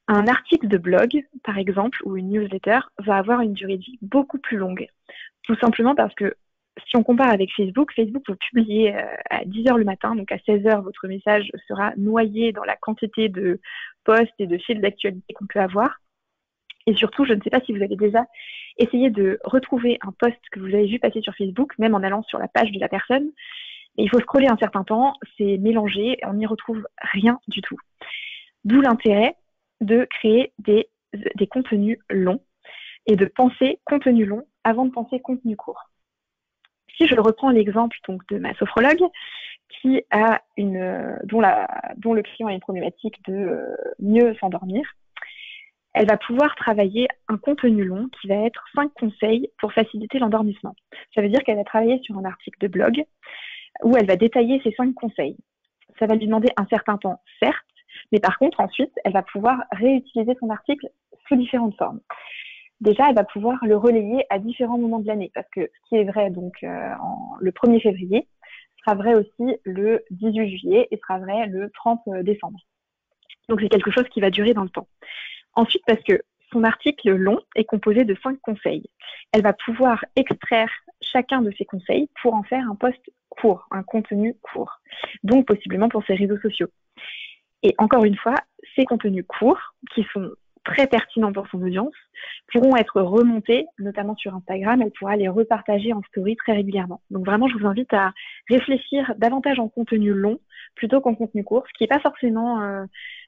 Un article de blog, par exemple, ou une newsletter, va avoir une durée de vie beaucoup plus longue. Tout simplement parce que si on compare avec Facebook, vous publiez à 10 heures le matin, donc à 16 heures, votre message sera noyé dans la quantité de posts et de fils d'actualité qu'on peut avoir. Et surtout, je ne sais pas si vous avez déjà essayé de retrouver un post que vous avez vu passer sur Facebook, même en allant sur la page de la personne. Et il faut scroller un certain temps, c'est mélangé, on n'y retrouve rien du tout. D'où l'intérêt de créer des contenus longs et de penser contenu long avant de penser contenu court. Si je reprends l'exemple donc de ma sophrologue qui a dont le client a une problématique de mieux s'endormir, elle va pouvoir travailler un contenu long qui va être 5 conseils pour faciliter l'endormissement. Ça veut dire qu'elle va travailler sur un article de blog où elle va détailler ces 5 conseils. Ça va lui demander un certain temps, certes, mais par contre, ensuite, elle va pouvoir réutiliser son article sous différentes formes. Déjà, elle va pouvoir le relayer à différents moments de l'année, parce que ce qui est vrai donc le 1er février sera vrai aussi le 18 juillet et sera vrai le 30 décembre. Donc, c'est quelque chose qui va durer dans le temps. Ensuite, parce que son article long est composé de 5 conseils. Elle va pouvoir extraire chacun de ces conseils pour en faire un post court, un contenu court, donc possiblement pour ses réseaux sociaux. Et encore une fois, ces contenus courts, qui sont très pertinents pour son audience, pourront être remontés, notamment sur Instagram. Elle pourra les repartager en story très régulièrement. Donc vraiment, je vous invite à réfléchir davantage en contenu long plutôt qu'en contenu court, ce qui n'est pas forcément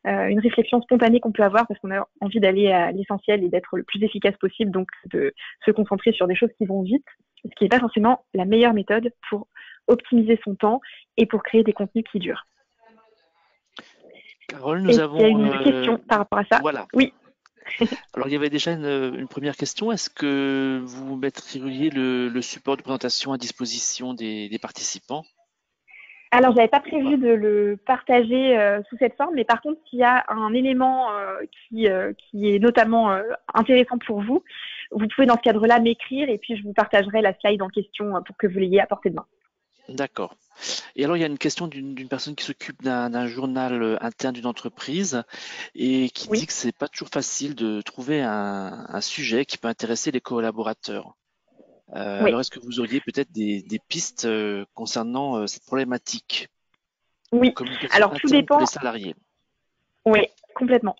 une réflexion spontanée qu'on peut avoir parce qu'on a envie d'aller à l'essentiel et d'être le plus efficace possible, donc de se concentrer sur des choses qui vont vite, ce qui n'est pas forcément la meilleure méthode pour optimiser son temps et pour créer des contenus qui durent. Carole, nous avons... Il y a une question par rapport à ça. Voilà. Oui. Alors, il y avait déjà une première question. Est-ce que vous mettriez le support de présentation à disposition des participants? Alors, je n'avais pas prévu de le partager sous cette forme, mais par contre, s'il y a un élément qui est notamment intéressant pour vous, vous pouvez dans ce cadre-là m'écrire et puis je vous partagerai la slide en question pour que vous l'ayez à portée de main. D'accord. Et alors, il y a une question d'une personne qui s'occupe d'un journal interne d'une entreprise et qui dit que c'est pas toujours facile de trouver un sujet qui peut intéresser les collaborateurs. Alors, est-ce que vous auriez peut-être des pistes concernant cette problématique? Oui. Alors, tout dépend. Pour les salariés. Oui, complètement.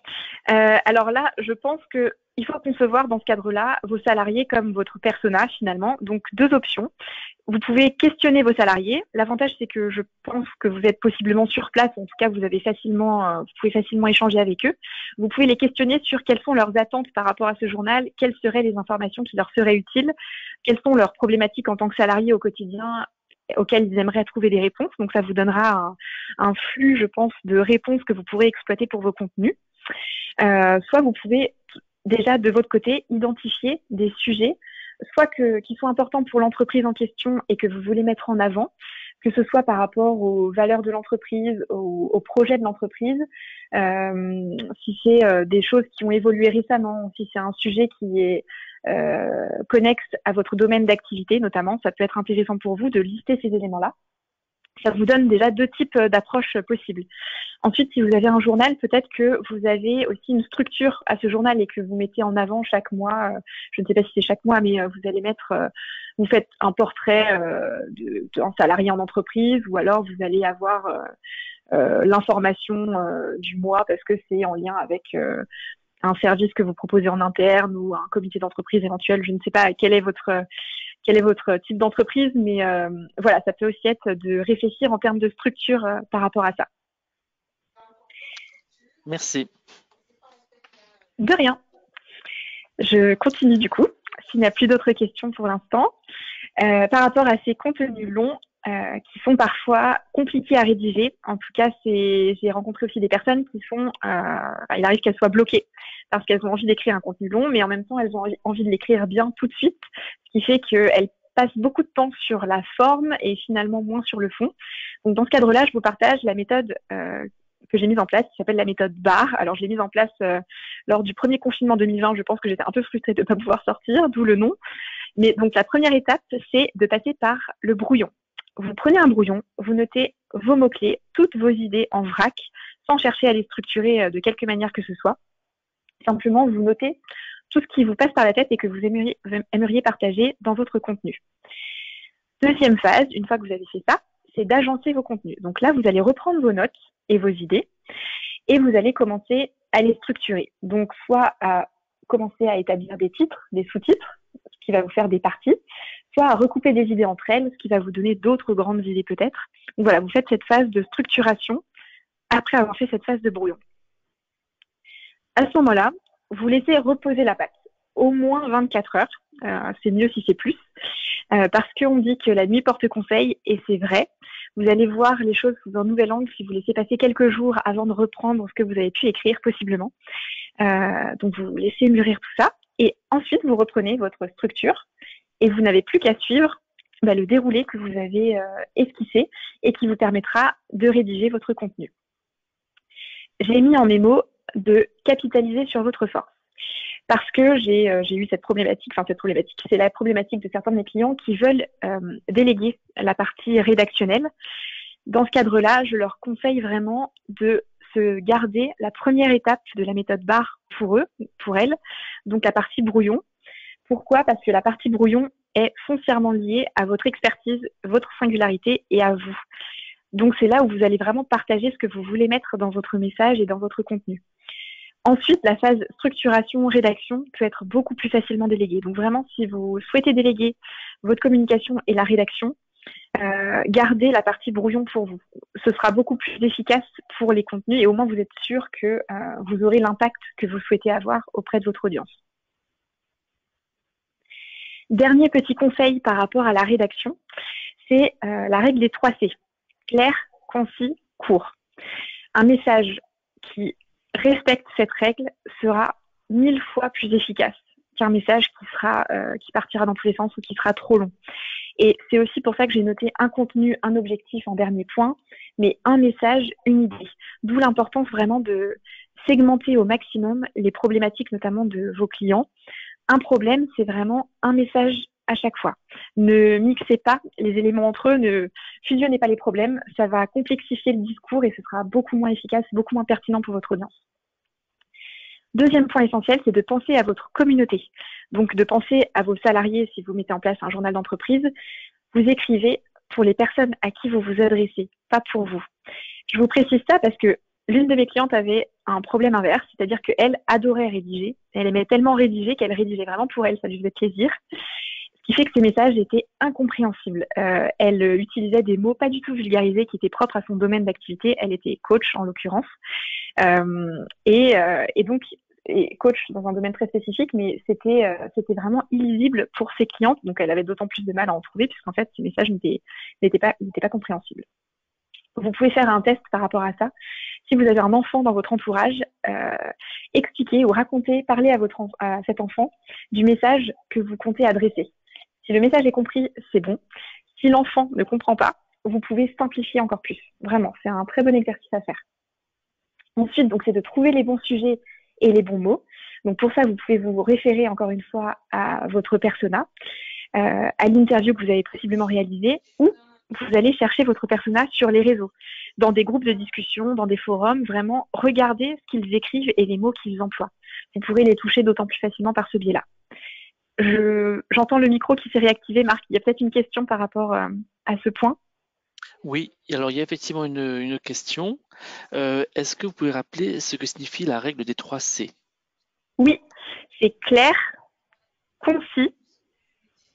Alors là, je pense qu'il faut concevoir dans ce cadre-là vos salariés comme votre persona finalement. Donc, 2 options. Vous pouvez questionner vos salariés. L'avantage, c'est que je pense que vous êtes possiblement sur place. En tout cas, vous pouvez facilement échanger avec eux. Vous pouvez les questionner sur quelles sont leurs attentes par rapport à ce journal, quelles seraient les informations qui leur seraient utiles, quelles sont leurs problématiques en tant que salariés au quotidien auxquelles ils aimeraient trouver des réponses. Donc, ça vous donnera un flux, je pense, de réponses que vous pourrez exploiter pour vos contenus. Soit vous pouvez déjà, de votre côté, identifier des sujets soit qui sont importants pour l'entreprise en question et que vous voulez mettre en avant, que ce soit par rapport aux valeurs de l'entreprise, aux projets de l'entreprise, si c'est des choses qui ont évolué récemment, si c'est un sujet qui est connexe à votre domaine d'activité notamment, ça peut être intéressant pour vous de lister ces éléments-là. Ça vous donne déjà 2 types d'approches possibles. Ensuite, si vous avez un journal, peut-être que vous avez aussi une structure à ce journal et que vous mettez en avant chaque mois. Je ne sais pas si c'est chaque mois, mais vous allez vous faites un portrait d'un salarié en entreprise, ou alors vous allez avoir l'information du mois parce que c'est en lien avec un service que vous proposez en interne ou un comité d'entreprise éventuel. Je ne sais pas quel est votre type d'entreprise, mais voilà, ça peut aussi être de réfléchir en termes de structure par rapport à ça. Merci. De rien. Je continue du coup, s'il n'y a plus d'autres questions pour l'instant. Par rapport à ces contenus longs qui sont parfois compliqués à rédiger, en tout cas, j'ai rencontré aussi des personnes qui il arrive qu'elles soient bloquées parce qu'elles ont envie d'écrire un contenu long, mais en même temps, elles ont envie de l'écrire bien tout de suite, ce qui fait qu'elles passent beaucoup de temps sur la forme et finalement moins sur le fond. Donc, dans ce cadre-là, je vous partage la méthode que j'ai mise en place, qui s'appelle la méthode BAR. Alors, je l'ai mise en place lors du premier confinement 2020. Je pense que j'étais un peu frustrée de ne pas pouvoir sortir, d'où le nom. Mais donc, la première étape, c'est de passer par le brouillon. Vous prenez un brouillon, vous notez vos mots-clés, toutes vos idées en vrac, sans chercher à les structurer de quelque manière que ce soit. Simplement, vous notez tout ce qui vous passe par la tête et que vous aimeriez partager dans votre contenu. Deuxième phase, une fois que vous avez fait ça, c'est d'agencer vos contenus. Donc là, vous allez reprendre vos notes et vos idées et vous allez commencer à les structurer. Donc, soit à commencer à établir des titres, des sous-titres, ce qui va vous faire des parties, soit à recouper des idées entre elles, ce qui va vous donner d'autres grandes idées peut-être. Donc voilà, vous faites cette phase de structuration après avoir fait cette phase de brouillon. À ce moment-là, vous laissez reposer la pâte, au moins 24 heures. C'est mieux si c'est plus. Parce qu'on dit que la nuit porte conseil, et c'est vrai. Vous allez voir les choses sous un nouvel angle si vous laissez passer quelques jours avant de reprendre ce que vous avez pu écrire, possiblement. Donc, vous laissez mûrir tout ça. Et ensuite, vous reprenez votre structure et vous n'avez plus qu'à suivre le déroulé que vous avez esquissé et qui vous permettra de rédiger votre contenu. J'ai mis en mémo de capitaliser sur votre force. Parce que j'ai eu cette problématique, c'est la problématique de certains de mes clients qui veulent déléguer la partie rédactionnelle. Dans ce cadre-là, je leur conseille vraiment de se garder la première étape de la méthode BAR pour eux, pour elles, donc la partie brouillon. Pourquoi ? Parce que la partie brouillon est foncièrement liée à votre expertise, votre singularité et à vous. Donc c'est là où vous allez vraiment partager ce que vous voulez mettre dans votre message et dans votre contenu. Ensuite, la phase structuration, rédaction peut être beaucoup plus facilement déléguée. Donc vraiment, si vous souhaitez déléguer votre communication et la rédaction, gardez la partie brouillon pour vous. Ce sera beaucoup plus efficace pour les contenus et au moins vous êtes sûr que vous aurez l'impact que vous souhaitez avoir auprès de votre audience. Dernier petit conseil par rapport à la rédaction, c'est la règle des 3 C. Clair, concis, court. Un message qui respecte cette règle sera 1000 fois plus efficace qu'un message qui partira dans tous les sens ou qui sera trop long. Et c'est aussi pour ça que j'ai noté un contenu, un objectif en dernier point, mais un message, une idée. D'où l'importance vraiment de segmenter au maximum les problématiques notamment de vos clients. Un problème, c'est vraiment un message à chaque fois. Ne mixez pas les éléments entre eux, ne fusionnez pas les problèmes, ça va complexifier le discours et ce sera beaucoup moins efficace, beaucoup moins pertinent pour votre audience. Deuxième point essentiel, c'est de penser à votre communauté. Donc de penser à vos salariés si vous mettez en place un journal d'entreprise. Vous écrivez pour les personnes à qui vous vous adressez, pas pour vous. Je vous précise ça parce que l'une de mes clientes avait un problème inverse, c'est-à-dire qu'elle adorait rédiger. Elle aimait tellement rédiger qu'elle rédigeait vraiment pour elle, ça lui faisait plaisir. Ce qui fait que ses messages étaient incompréhensibles. Elle utilisait des mots pas du tout vulgarisés qui étaient propres à son domaine d'activité. Elle était coach en l'occurrence. Et donc coach dans un domaine très spécifique, mais c'était vraiment illisible pour ses clientes. Donc elle avait d'autant plus de mal à en trouver puisqu'en fait ces messages n'étaient pas compréhensibles. Vous pouvez faire un test par rapport à ça. Si vous avez un enfant dans votre entourage, expliquez ou racontez, parlez à cet enfant du message que vous comptez adresser. Si le message est compris, c'est bon. Si l'enfant ne comprend pas, vous pouvez simplifier encore plus. Vraiment, c'est un très bon exercice à faire. Ensuite, donc, c'est de trouver les bons sujets et les bons mots. Donc, pour ça, vous pouvez vous référer encore une fois à votre persona, à l'interview que vous avez possiblement réalisée, ou vous allez chercher votre persona sur les réseaux, dans des groupes de discussion, dans des forums. Vraiment, regardez ce qu'ils écrivent et les mots qu'ils emploient. Vous pourrez les toucher d'autant plus facilement par ce biais-là. J'entends le micro qui s'est réactivé. Marc, il y a peut-être une question par rapport à ce point. Oui, alors il y a effectivement une question. Est-ce que vous pouvez rappeler ce que signifie la règle des 3 C ? Oui, c'est clair, concis,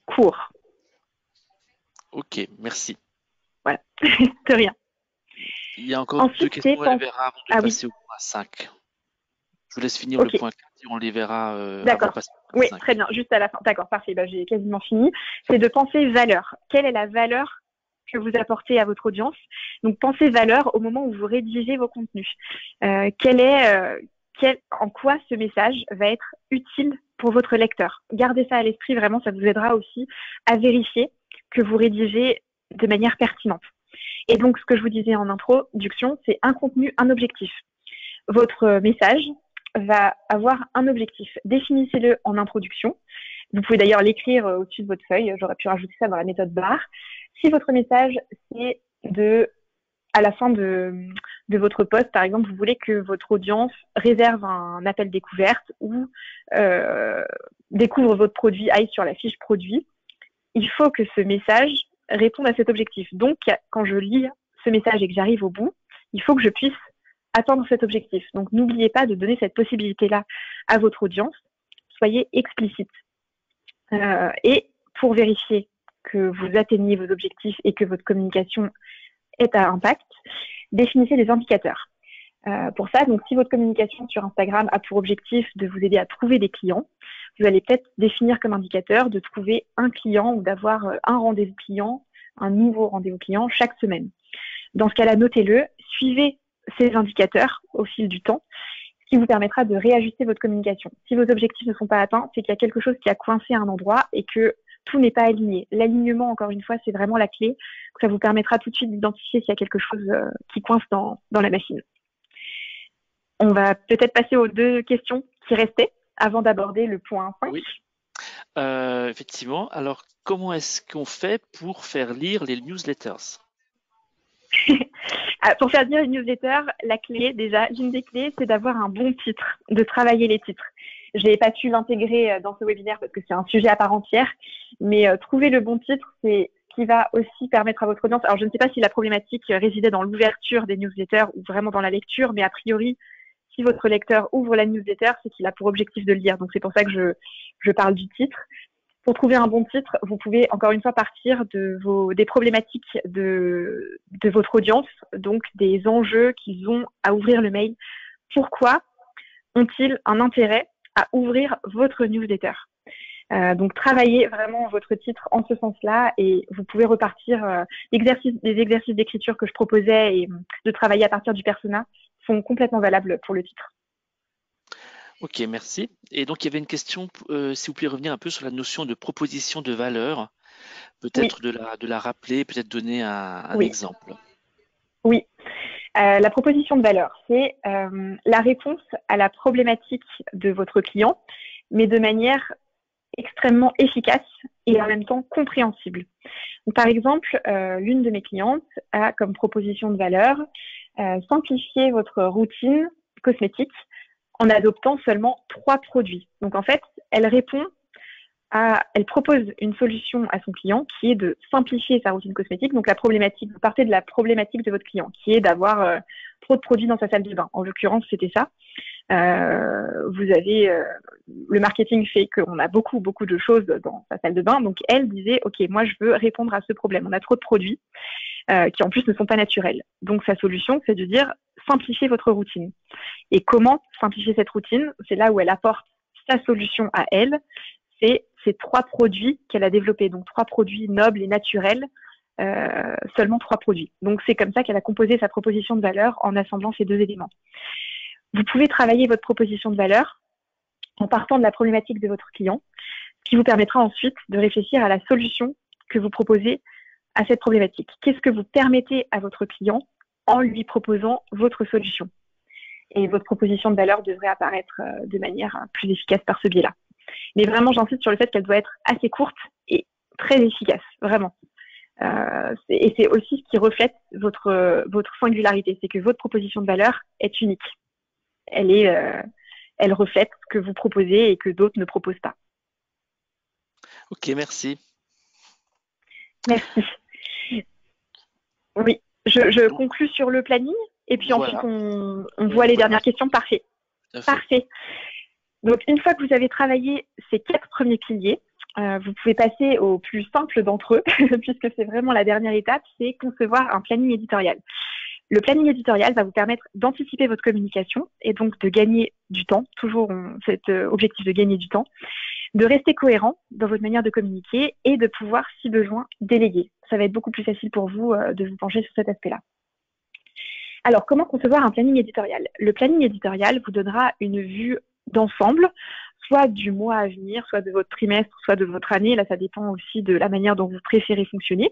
court. Ok, merci. Voilà, de rien. Il y a encore Ensuite, 2 questions, on les verra avant de passer au point 5. Je vous laisse finir le point 4 et on les verra avant de passer au point 5. Oui, très bien, juste à la fin. D'accord, parfait, j'ai quasiment fini. C'est de penser valeur. Quelle est la valeur que vous apportez à votre audience? Donc, pensez valeur au moment où vous rédigez vos contenus. En quoi ce message va être utile pour votre lecteur? Gardez ça à l'esprit, vraiment, ça vous aidera aussi à vérifier que vous rédigez de manière pertinente. Et donc, ce que je vous disais en introduction, c'est un contenu, un objectif. Votre message va avoir un objectif. Définissez-le en introduction. Vous pouvez d'ailleurs l'écrire au-dessus de votre feuille. J'aurais pu rajouter ça dans la méthode BAR. Si votre message, c'est à la fin de votre post, par exemple, vous voulez que votre audience réserve un appel découverte ou découvre votre produit, aille sur la fiche produit, il faut que ce message réponde à cet objectif. Donc, quand je lis ce message et que j'arrive au bout, il faut que je puisse atteindre cet objectif. Donc, n'oubliez pas de donner cette possibilité-là à votre audience. Soyez explicite. Et pour vérifier que vous atteignez vos objectifs et que votre communication est à impact, définissez des indicateurs. Pour ça, donc si votre communication sur Instagram a pour objectif de vous aider à trouver des clients, vous allez peut-être définir comme indicateur de trouver un client ou d'avoir un rendez-vous client, un nouveau rendez-vous client chaque semaine. Dans ce cas-là, notez-le, suivez ces indicateurs au fil du temps, ce qui vous permettra de réajuster votre communication. Si vos objectifs ne sont pas atteints, c'est qu'il y a quelque chose qui a coincé à un endroit et que tout n'est pas aligné. L'alignement, encore une fois, c'est vraiment la clé. Ça vous permettra tout de suite d'identifier s'il y a quelque chose qui coince dans la machine. On va peut-être passer aux 2 questions qui restaient avant d'aborder le point 5. Oui, effectivement. Alors, comment est-ce qu'on fait pour faire lire les newsletters? Pour faire lire les newsletters, la clé, déjà, l'une des clés, c'est d'avoir un bon titre, de travailler les titres. Je n'ai pas pu l'intégrer dans ce webinaire parce que c'est un sujet à part entière, mais trouver le bon titre, c'est ce qui va aussi permettre à votre audience. Alors, je ne sais pas si la problématique résidait dans l'ouverture des newsletters ou vraiment dans la lecture, mais a priori, si votre lecteur ouvre la newsletter, c'est qu'il a pour objectif de le lire. Donc, c'est pour ça que je parle du titre. Pour trouver un bon titre, vous pouvez encore une fois partir des problématiques de votre audience, donc des enjeux qu'ils ont à ouvrir le mail. Pourquoi ont-ils un intérêt à ouvrir votre newsletter? Donc, travaillez vraiment votre titre en ce sens-là et vous pouvez repartir. Des exercices d'écriture que je proposais et de travailler à partir du persona sont complètement valables pour le titre. Ok, merci. Et donc, il y avait une question, si vous pouvez revenir un peu sur la notion de proposition de valeur, peut-être Oui. de la rappeler, peut-être donner un Oui. exemple. Oui. La proposition de valeur, c'est la réponse à la problématique de votre client, mais de manière extrêmement efficace et en même temps compréhensible. Donc, par exemple, l'une de mes clientes a comme proposition de valeur simplifier votre routine cosmétique en adoptant seulement 3 produits. Donc en fait, elle propose une solution à son client qui est de simplifier sa routine cosmétique. Donc la problématique, vous partez de la problématique de votre client qui est d'avoir trop de produits dans sa salle de bain. En l'occurrence, c'était ça. Vous avez le marketing fait qu'on a beaucoup de choses dans sa salle de bain. Donc elle disait, ok, moi je veux répondre à ce problème. On a trop de produits qui en plus ne sont pas naturels. Donc sa solution, c'est de dire simplifiez votre routine. Et comment simplifier cette routine? C'est là où elle apporte sa solution à elle. C'est ces 3 produits qu'elle a développés. Donc 3 produits nobles et naturels, seulement 3 produits. Donc c'est comme ça qu'elle a composé sa proposition de valeur en assemblant ces 2 éléments. Vous pouvez travailler votre proposition de valeur en partant de la problématique de votre client, ce qui vous permettra ensuite de réfléchir à la solution que vous proposez à cette problématique. Qu'est-ce que vous permettez à votre client en lui proposant votre solution? Et votre proposition de valeur devrait apparaître de manière plus efficace par ce biais-là. Mais vraiment, j'insiste sur le fait qu'elle doit être assez courte et très efficace, vraiment. Et c'est aussi ce qui reflète votre singularité, c'est que votre proposition de valeur est unique. Elle reflète ce que vous proposez et que d'autres ne proposent pas. Ok, merci. Merci. Oui, je conclus sur le planning et puis Voilà. ensuite on voit les dernières questions. Parfait. Parfait. Donc, une fois que vous avez travaillé ces 4 premiers piliers, vous pouvez passer au plus simple d'entre eux, puisque c'est vraiment la dernière étape, c'est concevoir un planning éditorial. Le planning éditorial va vous permettre d'anticiper votre communication et donc de gagner du temps, toujours cet objectif de gagner du temps, de rester cohérent dans votre manière de communiquer et de pouvoir, si besoin, déléguer. Ça va être beaucoup plus facile pour vous de vous pencher sur cet aspect-là. Alors, comment concevoir un planning éditorial? Le planning éditorial vous donnera une vue d'ensemble, soit du mois à venir, soit de votre trimestre, soit de votre année. Là, ça dépend aussi de la manière dont vous préférez fonctionner.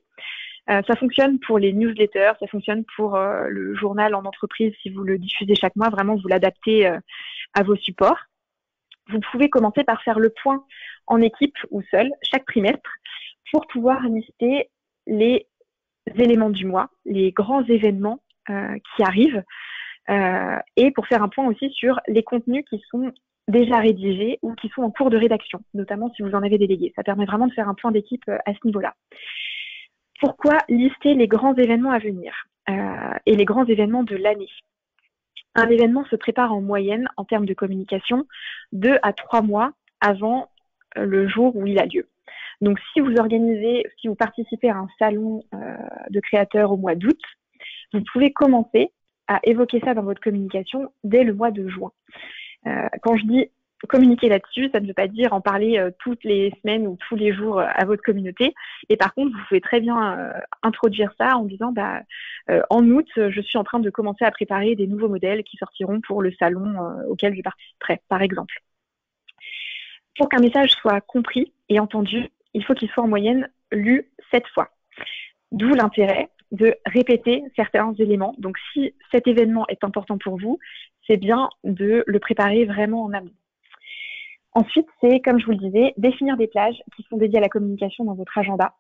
Ça fonctionne pour les newsletters, ça fonctionne pour le journal en entreprise si vous le diffusez chaque mois. Vraiment, vous l'adaptez à vos supports. Vous pouvez commencer par faire le point en équipe ou seul chaque trimestre pour pouvoir lister les éléments du mois, les grands événements qui arrivent et pour faire un point aussi sur les contenus qui sont déjà rédigés ou qui sont en cours de rédaction, notamment si vous en avez délégué. Ça permet vraiment de faire un point d'équipe à ce niveau-là. Pourquoi lister les grands événements à venir et les grands événements de l'année? Un événement se prépare en moyenne, en termes de communication, 2 à 3 mois avant le jour où il a lieu. Donc, si vous participez à un salon de créateurs au mois d'août, vous pouvez commencer à évoquer ça dans votre communication dès le mois de juin. Quand je dis communiquer là-dessus, ça ne veut pas dire en parler toutes les semaines ou tous les jours à votre communauté. Et par contre, vous pouvez très bien introduire ça en disant en août, je suis en train de commencer à préparer des nouveaux modèles qui sortiront pour le salon auquel je participerai, par exemple. Pour qu'un message soit compris et entendu, il faut qu'il soit en moyenne lu 7 fois. D'où l'intérêt de répéter certains éléments. Donc, si cet événement est important pour vous, c'est bien de le préparer vraiment en amont. Ensuite, c'est, comme je vous le disais, définir des plages qui sont dédiées à la communication dans votre agenda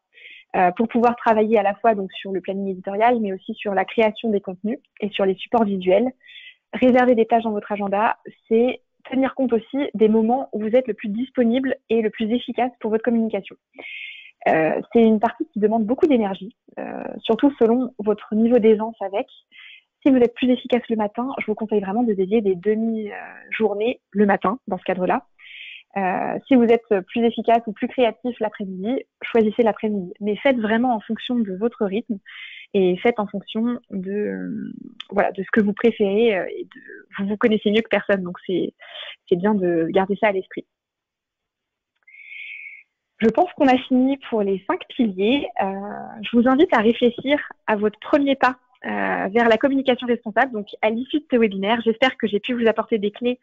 pour pouvoir travailler à la fois donc, sur le planning éditorial, mais aussi sur la création des contenus et sur les supports visuels. Réserver des plages dans votre agenda, c'est tenir compte aussi des moments où vous êtes le plus disponible et le plus efficace pour votre communication. C'est une partie qui demande beaucoup d'énergie, surtout selon votre niveau d'aisance avec. Si vous êtes plus efficace le matin, je vous conseille vraiment de dédier des demi-journées le matin dans ce cadre-là. Si vous êtes plus efficace ou plus créatif l'après-midi, choisissez l'après-midi. Mais faites vraiment en fonction de votre rythme et faites en fonction de ce que vous préférez. Vous vous connaissez mieux que personne, donc c'est bien de garder ça à l'esprit. Je pense qu'on a fini pour les 5 piliers. Je vous invite à réfléchir à votre premier pas vers la communication responsable. Donc, à l'issue de ce webinaire, j'espère que j'ai pu vous apporter des clés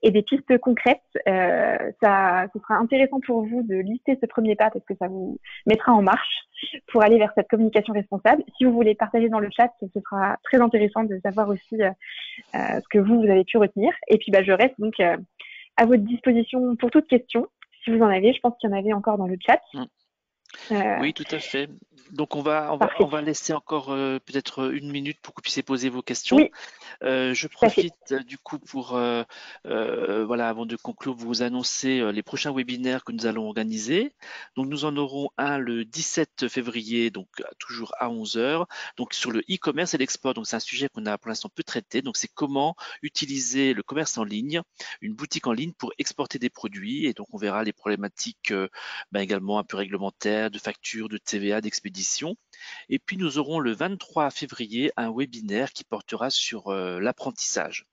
et des pistes concrètes. Ce sera intéressant pour vous de lister ce premier pas parce que ça vous mettra en marche pour aller vers cette communication responsable. Si vous voulez partager dans le chat, ce sera très intéressant de savoir aussi ce que vous avez pu retenir. Et puis, je reste donc à votre disposition pour toute question. Si vous en avez, je pense qu'il y en avait encore dans le chat. Oui, tout à fait. Donc, on va laisser encore peut-être 1 minute pour que vous puissiez poser vos questions. Oui, je profite du coup pour, avant de conclure, vous annoncer les prochains webinaires que nous allons organiser. Donc, nous en aurons un le 17 février, donc toujours à 11 h, donc sur le e-commerce et l'export. Donc, c'est un sujet qu'on a pour l'instant peu traité. Donc, c'est comment utiliser le commerce en ligne, une boutique en ligne pour exporter des produits. Et donc, on verra les problématiques également un peu réglementaires, de facture, de TVA, d'expédition. Et puis nous aurons le 23 février un webinaire qui portera sur l'apprentissage.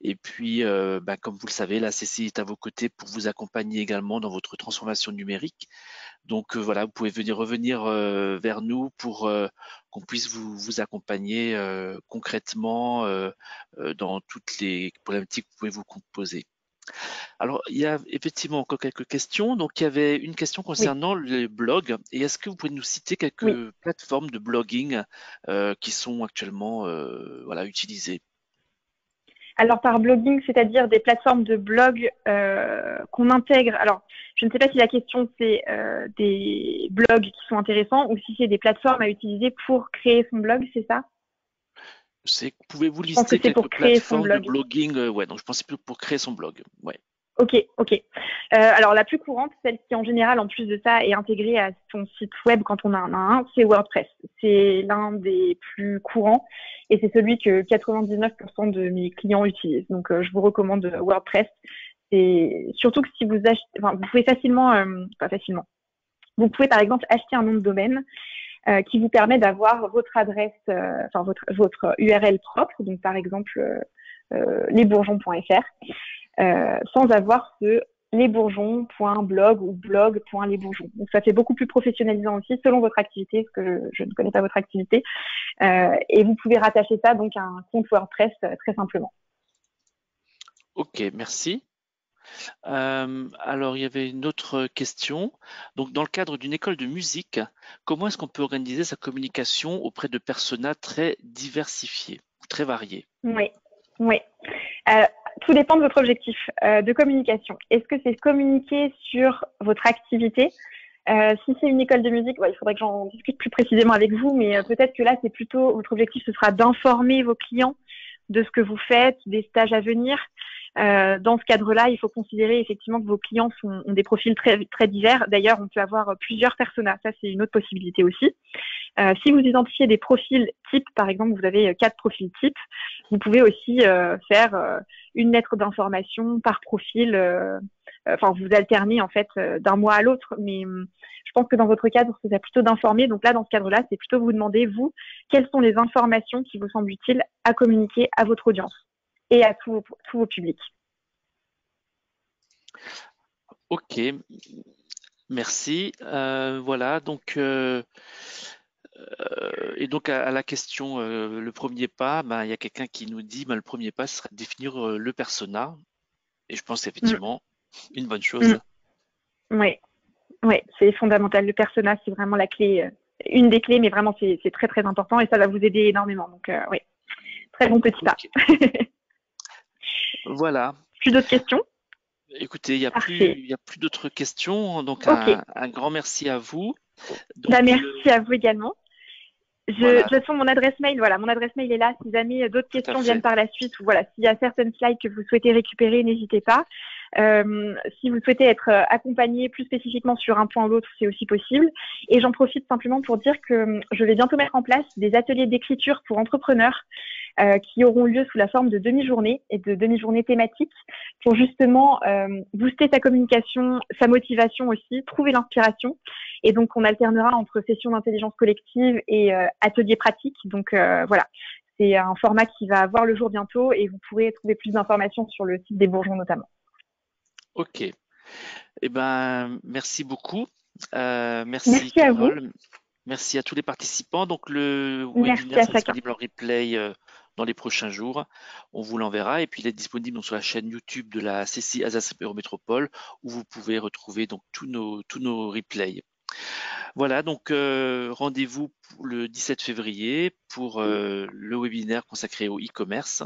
Et puis, comme vous le savez, la CCI est à vos côtés pour vous accompagner également dans votre transformation numérique. Donc vous pouvez revenir vers nous pour qu'on puisse vous accompagner concrètement dans toutes les problématiques que vous pouvez vous poser. Alors, il y a effectivement encore quelques questions. Donc, il y avait une question concernant les blogs. Et est-ce que vous pouvez nous citer quelques plateformes de blogging qui sont actuellement utilisées? Alors, par blogging, c'est-à-dire des plateformes de blog qu'on intègre. Alors, je ne sais pas si la question, c'est des blogs qui sont intéressants ou si c'est des plateformes à utiliser pour créer son blog, c'est ça? Pouvez-vous lister quelques plateformes de blogging? Donc je pensais plus pour créer son blog. Ouais. Ok. Alors la plus courante, celle qui en général, en plus de ça, est intégrée à son site web quand on en a un, c'est WordPress. C'est l'un des plus courants et c'est celui que 99% de mes clients utilisent. Donc je vous recommande WordPress. Et surtout que si vous achetez, vous pouvez vous pouvez par exemple acheter un nom de domaine qui vous permet d'avoir votre adresse, votre URL propre, donc par exemple lesbourgeons.fr, sans avoir ce lesbourgeons.blog ou blog.lesbourgeons. Donc ça fait beaucoup plus professionnalisant aussi selon votre activité, parce que je ne connais pas votre activité, et vous pouvez rattacher ça donc à un compte WordPress très simplement. Ok, merci. Alors, il y avait une autre question. Donc, dans le cadre d'une école de musique, comment est-ce qu'on peut organiser sa communication auprès de personas très diversifiés, très variés? Oui. Tout dépend de votre objectif de communication. Est-ce que c'est communiquer sur votre activité? Si c'est une école de musique, il faudrait que j'en discute plus précisément avec vous, mais peut-être que là, c'est plutôt votre objectif, ce sera d'informer vos clients de ce que vous faites, des stages à venir. Dans ce cadre-là, il faut considérer effectivement que vos clients ont des profils très, très divers. D'ailleurs, on peut avoir plusieurs personas. Ça, c'est une autre possibilité aussi. Si vous identifiez des profils types, par exemple, vous avez 4 profils types, vous pouvez aussi faire une lettre d'information par profil. Enfin, vous alternez en fait d'un mois à l'autre. Mais je pense que dans votre cadre, c'est plutôt d'informer. Donc là, dans ce cadre-là, c'est plutôt vous demander, vous, quelles sont les informations qui vous semblent utiles à communiquer à votre audience et à tous vos publics. Ok, merci. Voilà, donc et donc à la question, le premier pas, ben, il y a quelqu'un qui nous dit, ben, le premier pas ce serait de définir le persona. Et je pense que c'est effectivement une bonne chose. Oui, ouais, c'est fondamental. Le persona, c'est vraiment la clé, une des clés, mais vraiment c'est très très important et ça va vous aider énormément. Donc oui, très bon petit pas. Voilà. Plus d'autres questions? Écoutez, il n'y a plus d'autres questions. Donc okay. un grand merci à vous. Donc, bah, merci à vous également. Voilà. De toute façon, mon adresse mail est là. Si jamais d'autres questions viennent par la suite, ou voilà, s'il y a certaines slides que vous souhaitez récupérer, n'hésitez pas. Si vous souhaitez être accompagné plus spécifiquement sur un point ou l'autre, c'est aussi possible. Et j'en profite simplement pour dire que je vais bientôt mettre en place des ateliers d'écriture pour entrepreneurs qui auront lieu sous la forme de demi-journées et de demi-journées thématiques pour justement booster sa communication, sa motivation aussi, trouver l'inspiration. Et donc, on alternera entre sessions d'intelligence collective et ateliers pratiques. Donc, voilà, c'est un format qui va voir le jour bientôt et vous pourrez trouver plus d'informations sur le site des Bourgeons notamment. Ok. Eh ben, merci beaucoup. Merci Carole. À vous. Merci à tous les participants. Donc, le webinaire sera disponible en replay dans les prochains jours. On vous l'enverra. Et puis, il est disponible donc, sur la chaîne YouTube de la CCI Alsace Eurométropole où vous pouvez retrouver donc, tous nos replays. Voilà, donc rendez-vous le 17 février pour le webinaire consacré au e-commerce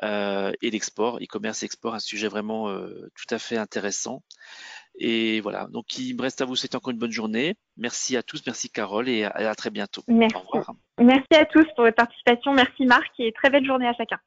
et l'export, e-commerce et export, un sujet vraiment tout à fait intéressant. Et voilà, donc il me reste à vous souhaiter encore une bonne journée. Merci à tous, merci Carole et à très bientôt. Merci. Au revoir. Merci à tous pour votre participation. Merci Marc et très belle journée à chacun.